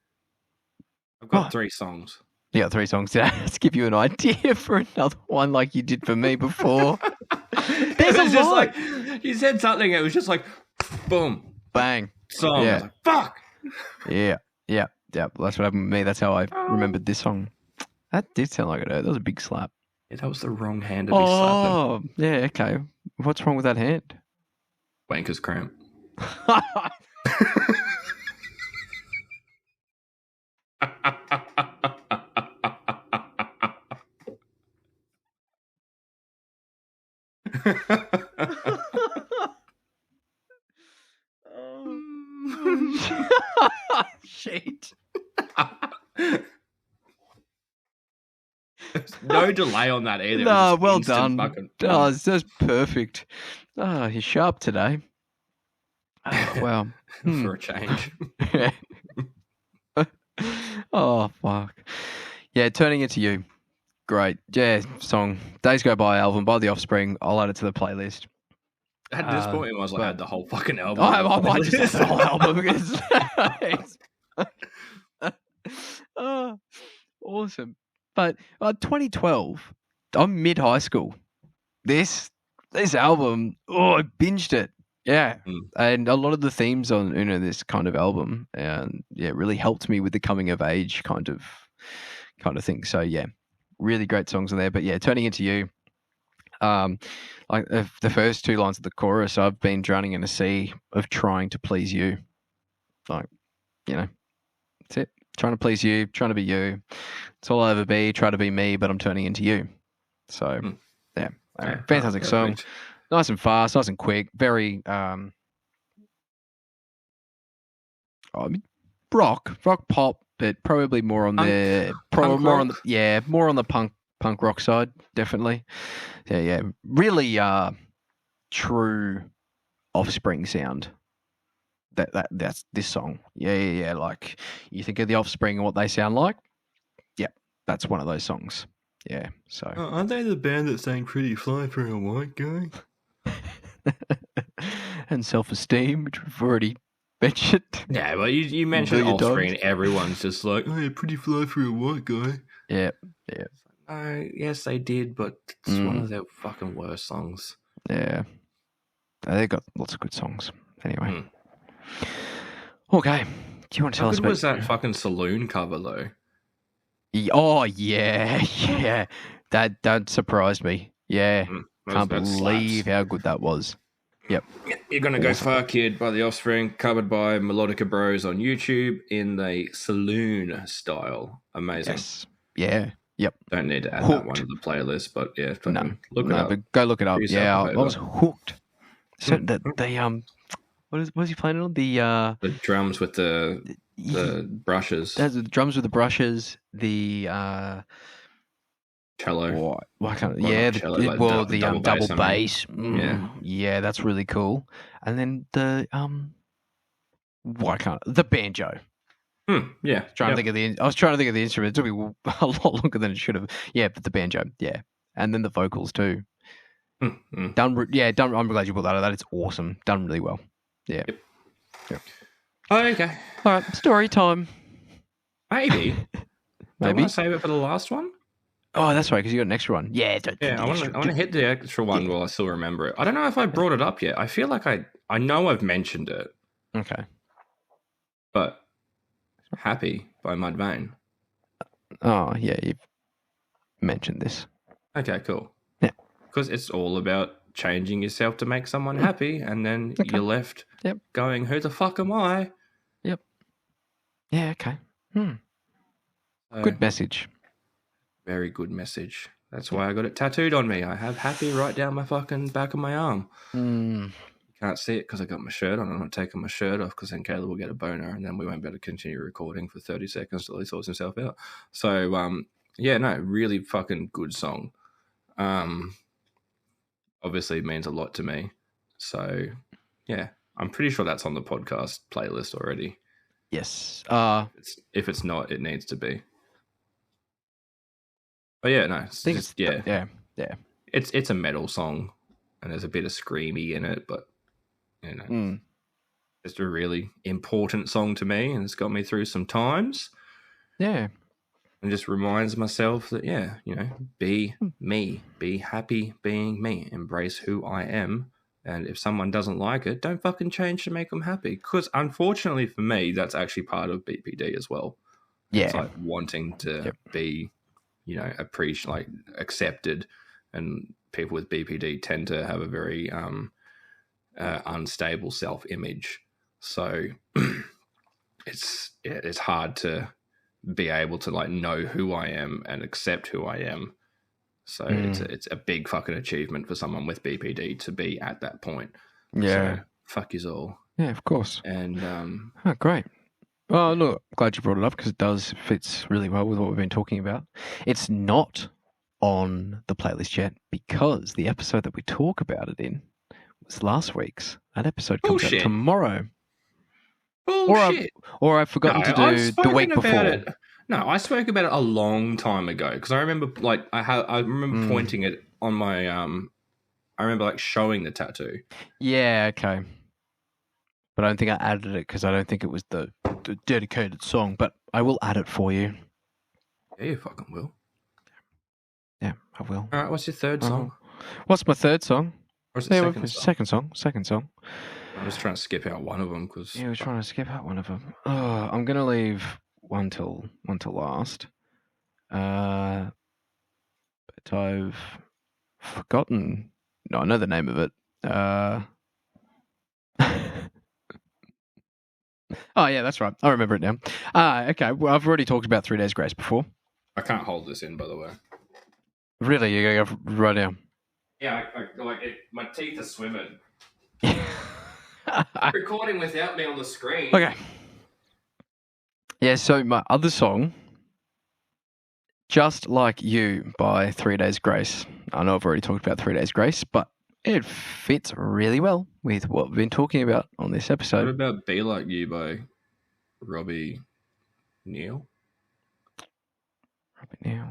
I've got 3 songs. You got 3 songs. Let's give you an idea for another one like you did for me before. There's a lot. Like, you said something, it was just like, boom. Bang. Song. Yeah. I was like, fuck. Yeah. Well, that's what happened with me. That's how I remembered this song. That did sound like it hurt. That was a big slap. Yeah, that was the wrong hand to be slapping. Oh, yeah, okay. What's wrong with that hand? Wanker's cramp. Shit. No delay on that either. No, well done. It's just perfect. Oh, you're sharp today. Oh, wow. For a change. Oh, fuck. Yeah, Turning Into You. Great. Yeah, song. Days Go By album by The Offspring. I'll add it to the playlist. At this point, I was like, I had the whole fucking album. I might just have the whole album because awesome. But 2012, I'm mid high school. This album, I binged it. Yeah, and a lot of the themes on this kind of album, and really helped me with the coming of age kind of thing. So yeah, really great songs in there. But yeah, Turning Into You. Like the first 2 lines of the chorus, I've been drowning in a sea of trying to please you. Like, that's it. Trying to please you, trying to be you. It's all I'll ever be. Try to be me, but I'm turning into you. So, yeah, fantastic song. Nice and fast, nice and quick. Very, rock pop, but probably more on the more on the punk rock side, definitely. Yeah. Really true Offspring sound. That's this song. Yeah. Like, you think of the Offspring and what they sound like. Yeah, that's one of those songs. Yeah. So aren't they the band that sang "Pretty Fly for a White Guy"? And Self-Esteem, which we've already mentioned. Yeah, well, you mentioned Offspring, and everyone's just like, "Oh, yeah, pretty fly for a white guy." Yeah. Yes, they did, but it's one of their fucking worst songs. Yeah. They've got lots of good songs. Anyway. Okay. Do you want to tell us about... How good was that fucking Saloon cover, though? Oh, yeah. That surprised me. Yeah. Can't believe how good that was. Yep. You're Gonna Go Far, Kid by The Offspring, covered by Melodica Bros on YouTube in the Saloon style. Amazing. Yes. Yeah. Yep. Don't need to add that one to the playlist, but yeah, look it up. But go look it up. Yeah, I was hooked. So what was he playing on? The drums with the brushes. That's the drums with the brushes. The cello. Why can't? The double bass. Yeah, that's really cool. And then the the banjo. Yeah. I was trying to think of the instrument. It took me a lot longer than it should have. Yeah, but the banjo. Yeah, and then the vocals too. Done. Yeah, done. I'm glad you brought that up. That it's awesome. Done really well. Yeah. Yep. Oh, okay. All right. Story time. Maybe. Do I want to save it for the last one? Oh, that's right, because you got an extra one. Yeah. I want to hit the extra one while I still remember it. I don't know if I brought it up yet. I feel like I know I've mentioned it. Okay. But Happy by Mudvayne. Oh, yeah. mentioned this. Okay, cool. Yeah. Because it's all about changing yourself to make someone happy, and then you're left going, who the fuck am I? Yep. Yeah, okay. Good message. Very good message. That's why I got it tattooed on me. I have happy right down my fucking back of my arm. You can't see it because I got my shirt on. I'm not taking my shirt off because then Caleb will get a boner and then we won't be able to continue recording for 30 seconds till he sorts himself out. So, yeah, no, really fucking good song. Obviously, it means a lot to me. So, yeah, I'm pretty sure that's on the podcast playlist already. Yes. If it's not, it needs to be. But yeah, no, it's a metal song, and there's a bit of screamy in it, but you know, it's a really important song to me, and it's got me through some times. Yeah, and just reminds myself that be me, be happy being me, embrace who I am, and if someone doesn't like it, don't fucking change to make them happy. Because unfortunately for me, that's actually part of BPD as well. Yeah, it's like wanting to be. Accepted, and people with BPD tend to have a very unstable self-image. So it's hard to be able to know who I am and accept who I am. So it's a big fucking achievement for someone with BPD to be at that point. Yeah. So fuck yous all. Yeah, of course. And great. Well, look, glad you brought it up because it fits really well with what we've been talking about. It's not on the playlist yet because the episode that we talk about it in was last week's. That episode comes out tomorrow. Bullshit. Or I've forgotten to do the week before. It. No, I spoke about it a long time ago because I remember, I remember pointing it on my, I remember showing the tattoo. Yeah, okay. But I don't think I added it because I don't think it was the dedicated song. But I will add it for you. Yeah, you fucking will. Yeah, I will. All right, what's your third song? What's my third song? Or is it second song? Second song. I was trying to skip out one of them because we're trying to skip out one of them. Oh, I'm gonna leave one till last. But I've forgotten. No, I know the name of it. Oh yeah, that's right. I remember it now. Okay. Well, I've already talked about 3 Days Grace before. I can't hold this in, by the way. Really, you gotta go right now. Yeah, my teeth are swimming. Recording without me on the screen. Okay. Yeah, so my other song, Just Like You by 3 Days Grace. I know I've already talked about 3 Days Grace, but it fits really well with what we've been talking about on this episode. What about Be Like You by Robbie Neal? Robbie Neal.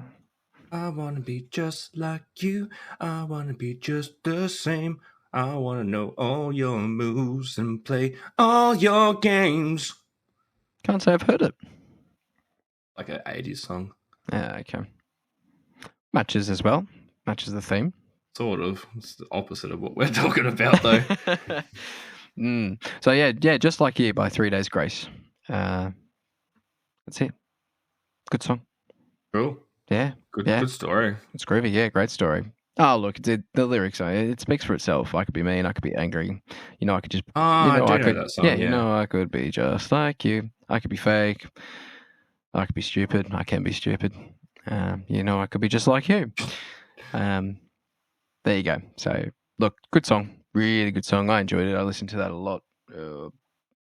I want to be just like you. I want to be just the same. I want to know all your moves and play all your games. Can't say I've heard it. Like an 80s song. Yeah, okay. Matches as well. Matches the theme. Sort of. It's the opposite of what we're talking about, though. So, yeah, Just Like You by 3 Days Grace. That's it. Good song. Cool. Yeah. Good story. It's groovy. Yeah, great story. Oh, look, the lyrics, it speaks for itself. I could be mean. I could be angry. I could just... I know that song. Yeah, I could be just like you. I could be fake. I could be stupid. I can be stupid. I could be just like you. There you go. So, look, good song. Really good song. I enjoyed it. I listened to that a lot.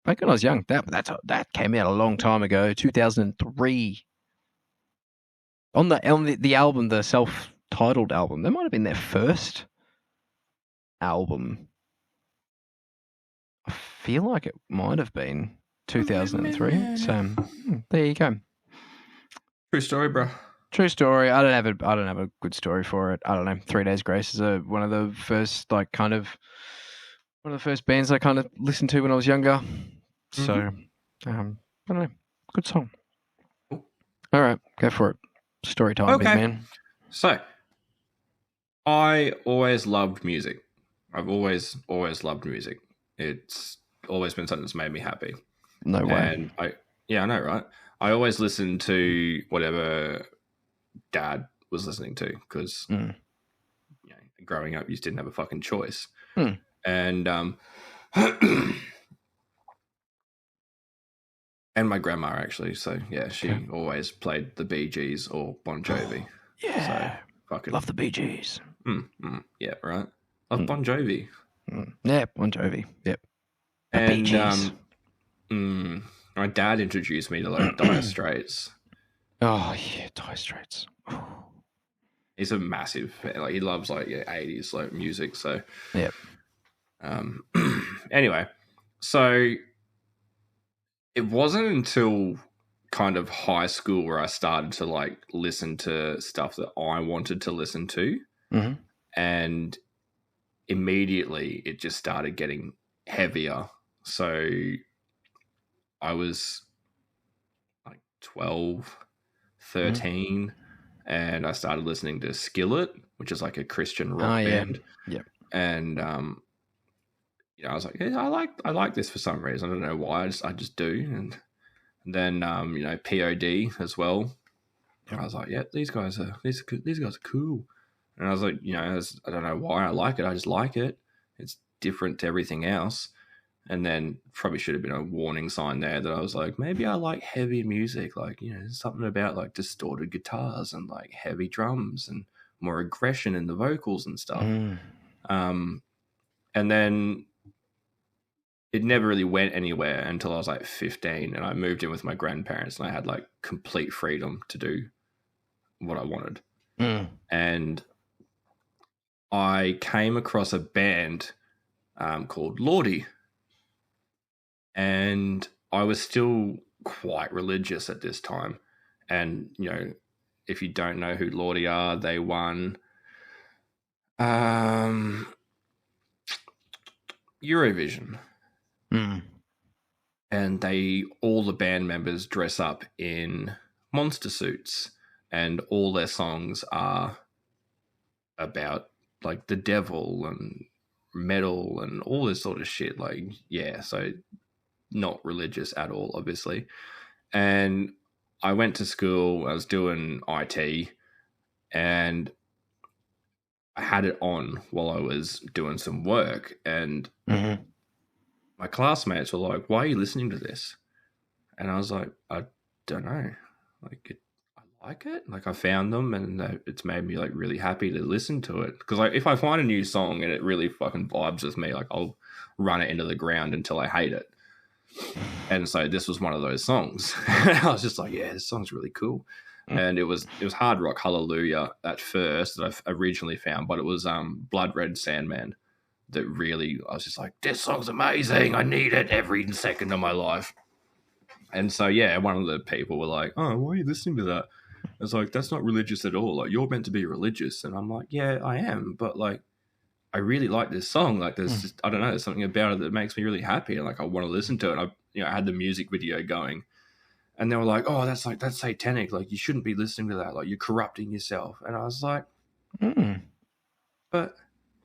Back when I was young. That came out a long time ago, 2003. On the album, the self-titled album, that might have been their first album. I feel like it might have been 2003. So there you go. True story, bro. True story. I don't have a good story for it. I don't know. 3 Days Grace is one of the first bands I kind of listened to when I was younger. So I don't know. Good song. All right, go for it. Story time, big man. So, I always loved music. I've always loved music. It's always been something that's made me happy. No way. And I know, right? I always listened to whatever Dad was listening to, because growing up, you just didn't have a fucking choice. And and my grandma, actually. So, yeah, she always played the Bee Gees or Bon Jovi. Yeah. So, fucking... Love the Bee Gees. Yeah, right. Love Bon Jovi. Yeah, Bon Jovi. Yep. The And Bee Gees. my dad introduced me to, like, Dire Straits. Oh, yeah, Dire Straits. He's a massive fan. Like, he loves, like, 80s, like, music. So, yep. Anyway, so it wasn't until kind of high school where I started to, like, listen to stuff that I wanted to listen to. And immediately it just started getting heavier. So I was like 12, 13, and I started listening to Skillet, which is like a Christian rock band. Yep. And I was like, yeah, I like this for some reason. I don't know why. I just do. And then POD as well. Yep. I was like, yeah, these guys are cool. And I was like, I don't know why I like it. I just like it. It's different to everything else. And then probably should have been a warning sign there that I was like, maybe I like heavy music. Like, there's something about like distorted guitars and like heavy drums and more aggression in the vocals and stuff. And then it never really went anywhere until I was like 15 and I moved in with my grandparents and I had like complete freedom to do what I wanted. And I came across a band called Lordy. And I was still quite religious at this time. And, if you don't know who Lordy are, they won Eurovision. And all the band members dress up in monster suits. And all their songs are about, like, the devil and metal and all this sort of shit. Like, yeah, so... not religious at all, obviously. And I went to school, I was doing IT, and I had it on while I was doing some work. And my classmates were like, why are you listening to this? And I was like, I don't know. Like, I like it. Like, I found them and it's made me like really happy to listen to it. Because like, if I find a new song and it really fucking vibes with me, like I'll run it into the ground until I hate it. And so this was one of those songs. I was just like, yeah, this song's really cool. And it was Hard Rock Hallelujah at first that I originally found, but it was Blood Red Sandman that really, I was just like, this song's amazing. I need it every second of my life. And so, yeah, one of the people were like, oh, why are you listening to that? I was like, that's not religious at all. Like, you're meant to be religious. And I'm like, yeah, I am. But like, I really like this song. Like, there's just, I don't know, there's something about it that makes me really happy. And like, I want to listen to it. And I had the music video going and they were like, oh, that's satanic. Like, you shouldn't be listening to that. Like, you're corrupting yourself. And I was like, but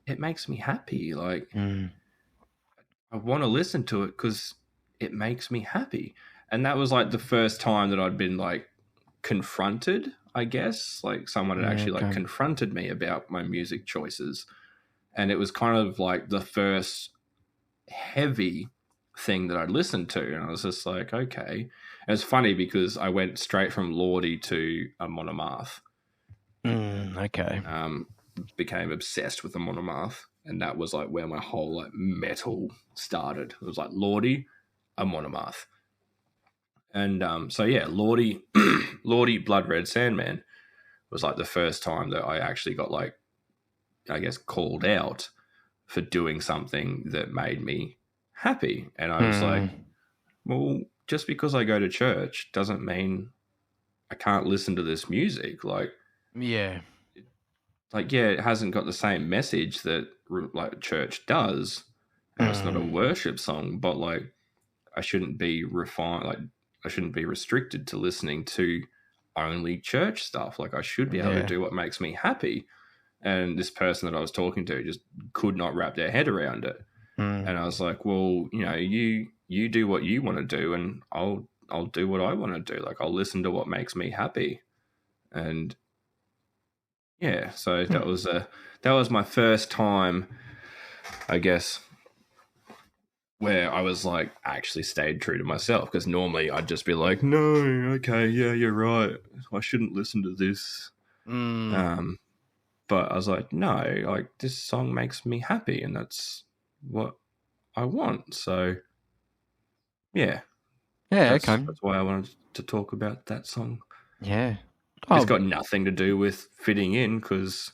it makes me happy. Like, I want to listen to it because it makes me happy. And that was like the first time that I'd been like confronted, I guess. Like, someone had actually like confronted me about my music choices. And it was kind of like the first heavy thing that I'd listened to. And I was just like, okay. And it's funny because I went straight from Lordy to a Monomath. Okay. Became obsessed with the Monomath. And that was like where my whole like metal started. It was like Lordy, a Monomath. And so yeah, Lordy, Blood Red Sandman was like the first time that I actually got like, I guess, called out for doing something that made me happy. And I was like, well, just because I go to church doesn't mean I can't listen to this music. Like, yeah, it hasn't got the same message that like church does. And it's not a worship song, but like, I shouldn't be refined. Like, I shouldn't be restricted to listening to only church stuff. Like, I should be able to do what makes me happy. And this person that I was talking to just could not wrap their head around it. And I was like, well, you do what you want to do and I'll do what I want to do. Like, I'll listen to what makes me happy. And Yeah, so that was my first time, I guess, where I was like actually stayed true to myself, because normally I'd just be like, no, okay, yeah, you're right, I shouldn't listen to this. But I was like, no, like this song makes me happy, and that's what I want. So yeah, Yeah, that's okay. why I wanted to talk about that song. Yeah. It's Oh, got nothing to do with fitting in, because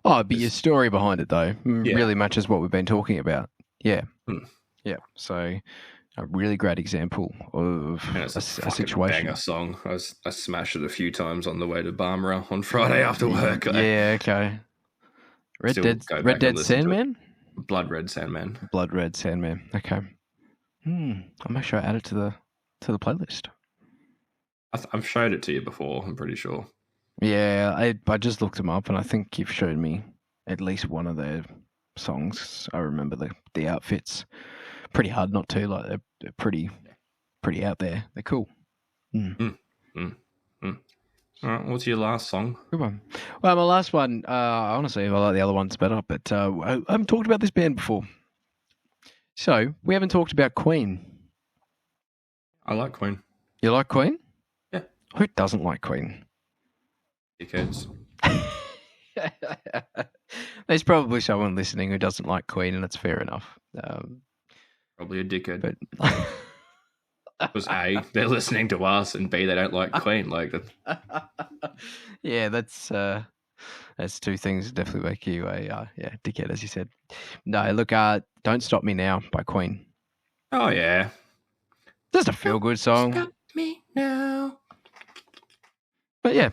but your story behind it, though, yeah, really matches what we've been talking about. Yeah. Hmm. Yeah. So, a really great example of And it's a a fucking situation. banger song. I smashed it a few times on the way to Barmera on Friday after work. Yeah, okay. Red Still Dead, go Red back and Dead listen to it. Sandman? Blood Red Sandman. Blood Red Sandman. Okay. I'll make sure I add it to the playlist. I've showed it to you before, I'm pretty sure. Yeah, I just looked them up, and I think you've showed me at least one of their songs. I remember the outfits. Pretty hard not to. Like they're pretty out there. They're cool. Mm, mm, mm. All right, what's your last song? Good one. Well, my last one. Honestly, I like the other ones better, but I haven't talked about this band before. So we haven't talked about Queen. I like Queen. You like Queen? Yeah. Who doesn't like Queen? Dickheads. There's probably someone listening who doesn't like Queen, and that's fair enough. Probably a dickhead. But Because A, they're listening to us, and B, they don't like Queen. Like that. Yeah, that's two things that definitely make you a dickhead, as you said. No, look, "Don't Stop Me Now" by Queen. Oh yeah. Just a feel-good song. Stop me now. But yeah,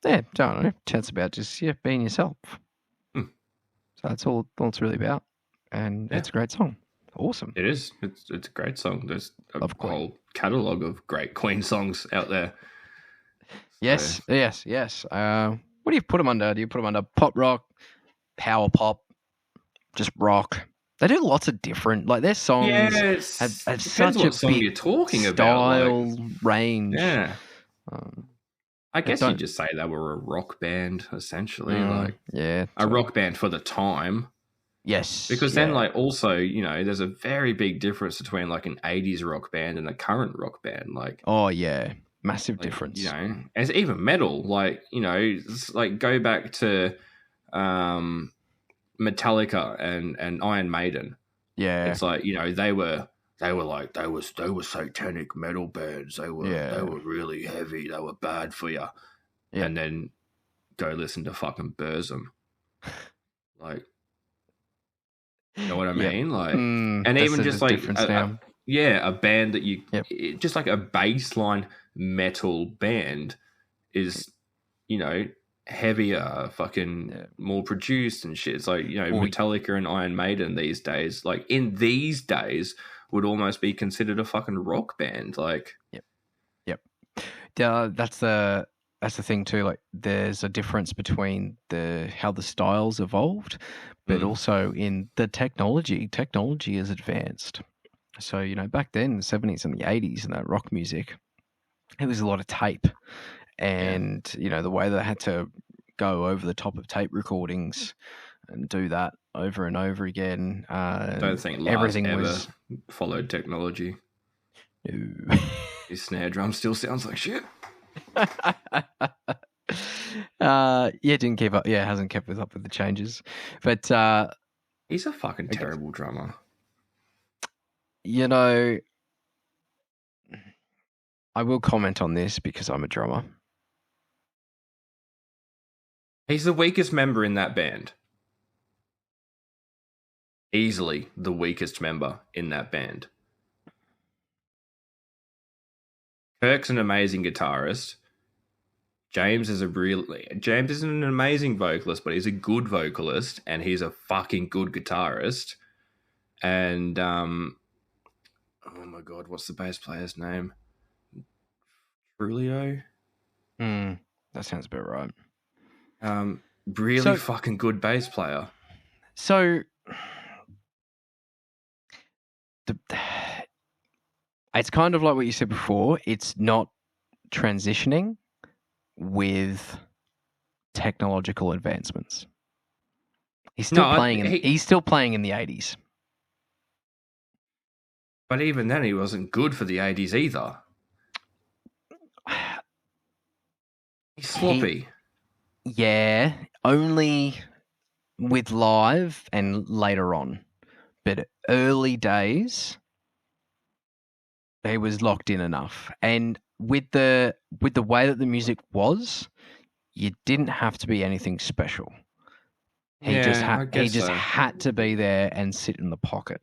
don't know. Chat's about just being yourself. So that's all it's really about, and it's a great song. Awesome. It is. It's a great song. There's a Love Queen. whole catalogue of great Queen songs out there. Yes. What do you put them under? Do you put them under pop rock, power pop, just rock? They do lots of different, like their songs have such a song big you're talking style about. Like, range. yeah. I guess don't- you'd just say they were a rock band, essentially. Yeah. A rock band for the time. Yes. Because then, like, also, you know, there's a very big difference between, like, an 80s rock band and a current rock band. Like, oh, yeah. Massive like, difference. You know, as even metal, like, you know, it's like go back to Metallica and Iron Maiden. Yeah. It's like, you know, they were satanic metal bands. They were really heavy. They were bad for you. Yeah. And then go listen to fucking Burzum. Like, you know what I mean? Like, and even just like a band that you just like a baseline metal band is, you know, heavier, fucking more produced and shit. It's like, you know, Metallica and Iron Maiden these days, like in these days, would almost be considered a fucking rock band. Like, yep. That's the thing too. Like, there's a difference between how the styles evolved, but also in the technology. Technology is advanced. So, you know, back then, the 70s and the 80s, and that rock music, it was a lot of tape. And, you know, the way they had to go over the top of tape recordings and do that over and over again. I don't think everything ever followed technology. No. His snare drum still sounds like shit. Didn't keep up. Yeah, hasn't kept up with the changes. But he's a fucking terrible drummer. You know, I will comment on this because I'm a drummer. He's the weakest member in that band. Easily the weakest member in that band. Kirk's an amazing guitarist. James isn't an amazing vocalist, but he's a good vocalist, and he's a fucking good guitarist. And oh my god, what's the bass player's name? Trulio? That sounds about right. Really fucking good bass player. So it's kind of like what you said before. It's not transitioning with technological advancements. He's still he's still playing in the 80s. But even then, he wasn't good for the 80s either. He's sloppy. Yeah, only with live and later on. But early days, he was locked in enough. And with the way that the music was, you didn't have to be anything special. He just had to be there and sit in the pocket,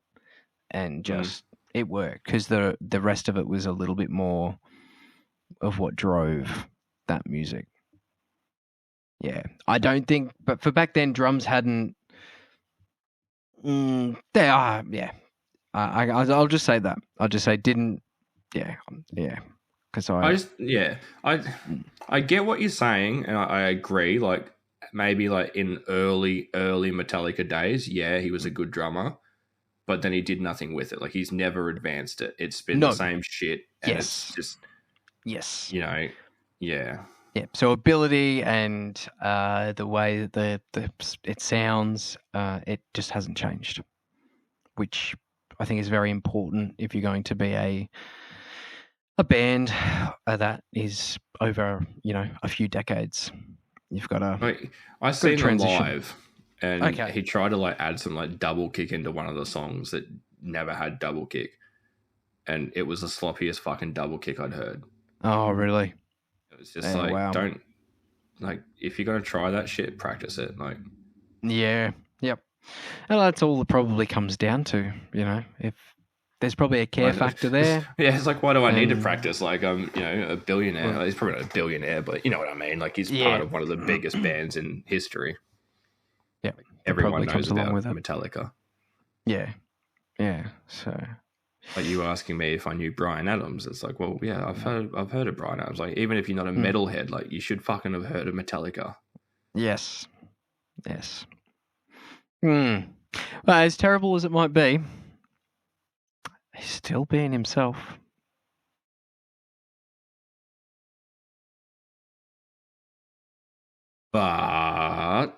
and just it worked because the rest of it was a little bit more of what drove that music. Yeah, I don't think, but for back then, drums hadn't. They are, yeah. I'll just say that. I'll just say didn't. Yeah. Because I get what you're saying, and I agree. Like maybe like in early Metallica days, yeah, he was a good drummer, but then he did nothing with it. Like he's never advanced it. It's been the same shit, and it's just yeah. Yeah. So ability and the way that it sounds, it just hasn't changed, which I think is very important if you're going to be a band that is over, a few decades. You've got to. I seen him live, and he tried to like add some like double kick into one of the songs that never had double kick, and it was the sloppiest fucking double kick I'd heard. Oh, really? It was just don't like if you're gonna try that shit, practice it. Like, yeah, yep. And that's all it probably comes down to, if. There's probably a care factor there. Yeah, it's like, why do I need to practice? Like, I'm, a billionaire. Well, he's probably not a billionaire, but you know what I mean. Like, he's part of one of the biggest bands in history. Yeah, like, everyone knows about Metallica. Yeah, So, like you asking me if I knew Bryan Adams, it's like, well, yeah, I've heard of Bryan Adams. Like, even if you're not a metalhead, like you should fucking have heard of Metallica. Yes. Well, as terrible as it might be. He's still being himself. But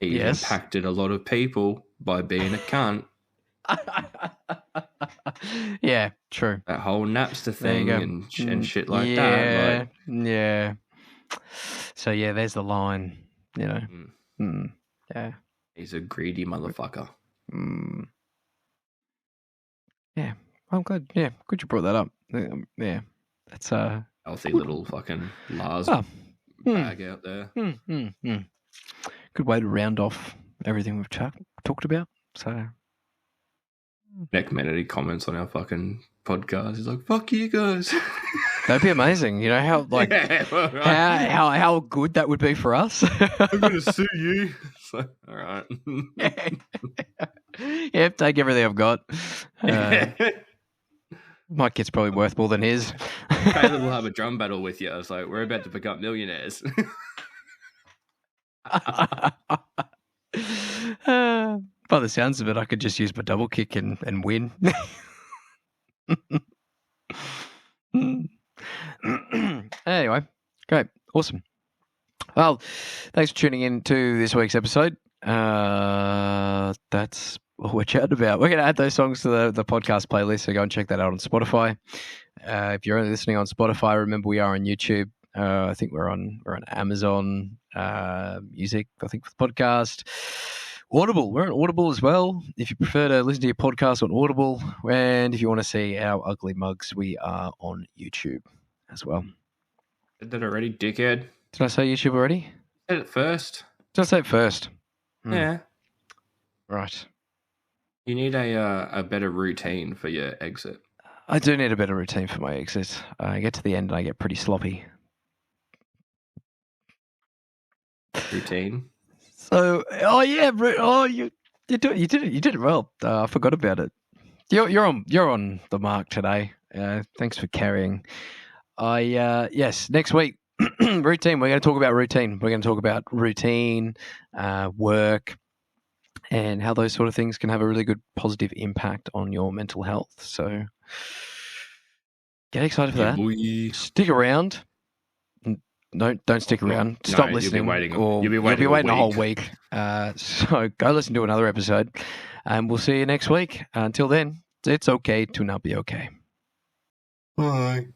he impacted a lot of people by being a cunt. Yeah, true. That whole Napster thing and shit like that. Yeah. So, yeah, there's the line, Yeah. He's a greedy motherfucker. Yeah, I'm glad. Yeah, good you brought that up. Yeah, that's a healthy little fucking Lars bag out there. Good way to round off everything we've talked about. So, Nick Menedy comments on our fucking podcast. He's like, "Fuck you guys." That'd be amazing. You know how how good that would be for us. I'm gonna sue you. So, all right. Yeah, take everything I've got. My kid's probably worth more than his. Caleb will have a drum battle with you. I was like, we're about to become millionaires. By the sounds of it, I could just use my double kick and win. Anyway, great. Awesome. Well, thanks for tuning in to this week's episode. That's what we're chatting about. We're going to add those songs to the podcast playlist, so go and check that out on Spotify. If you're only listening on Spotify, remember we are on YouTube. I think we're on Amazon Music, I think, for the podcast. Audible. We're on Audible as well. If you prefer to listen to your podcast on Audible, and if you want to see our ugly mugs, we are on YouTube as well. Did that already, dickhead? Did I say YouTube already? Said it first. Did I say it first? Yeah. Right. You need a better routine for your exit. I do need a better routine for my exit. I get to the end and I get pretty sloppy. Routine. So, you did it well. I forgot about it. You're on the mark today. Thanks for carrying. Yes, next week routine. We're going to talk about routine. We're going to talk about routine, work, and how those sort of things can have a really good positive impact on your mental health. So get excited for that. Boy. Stick around. don't stick around. Stop listening. You'll be waiting a whole week. So go listen to another episode, and we'll see you next week. Until then, it's okay to not be okay. Bye.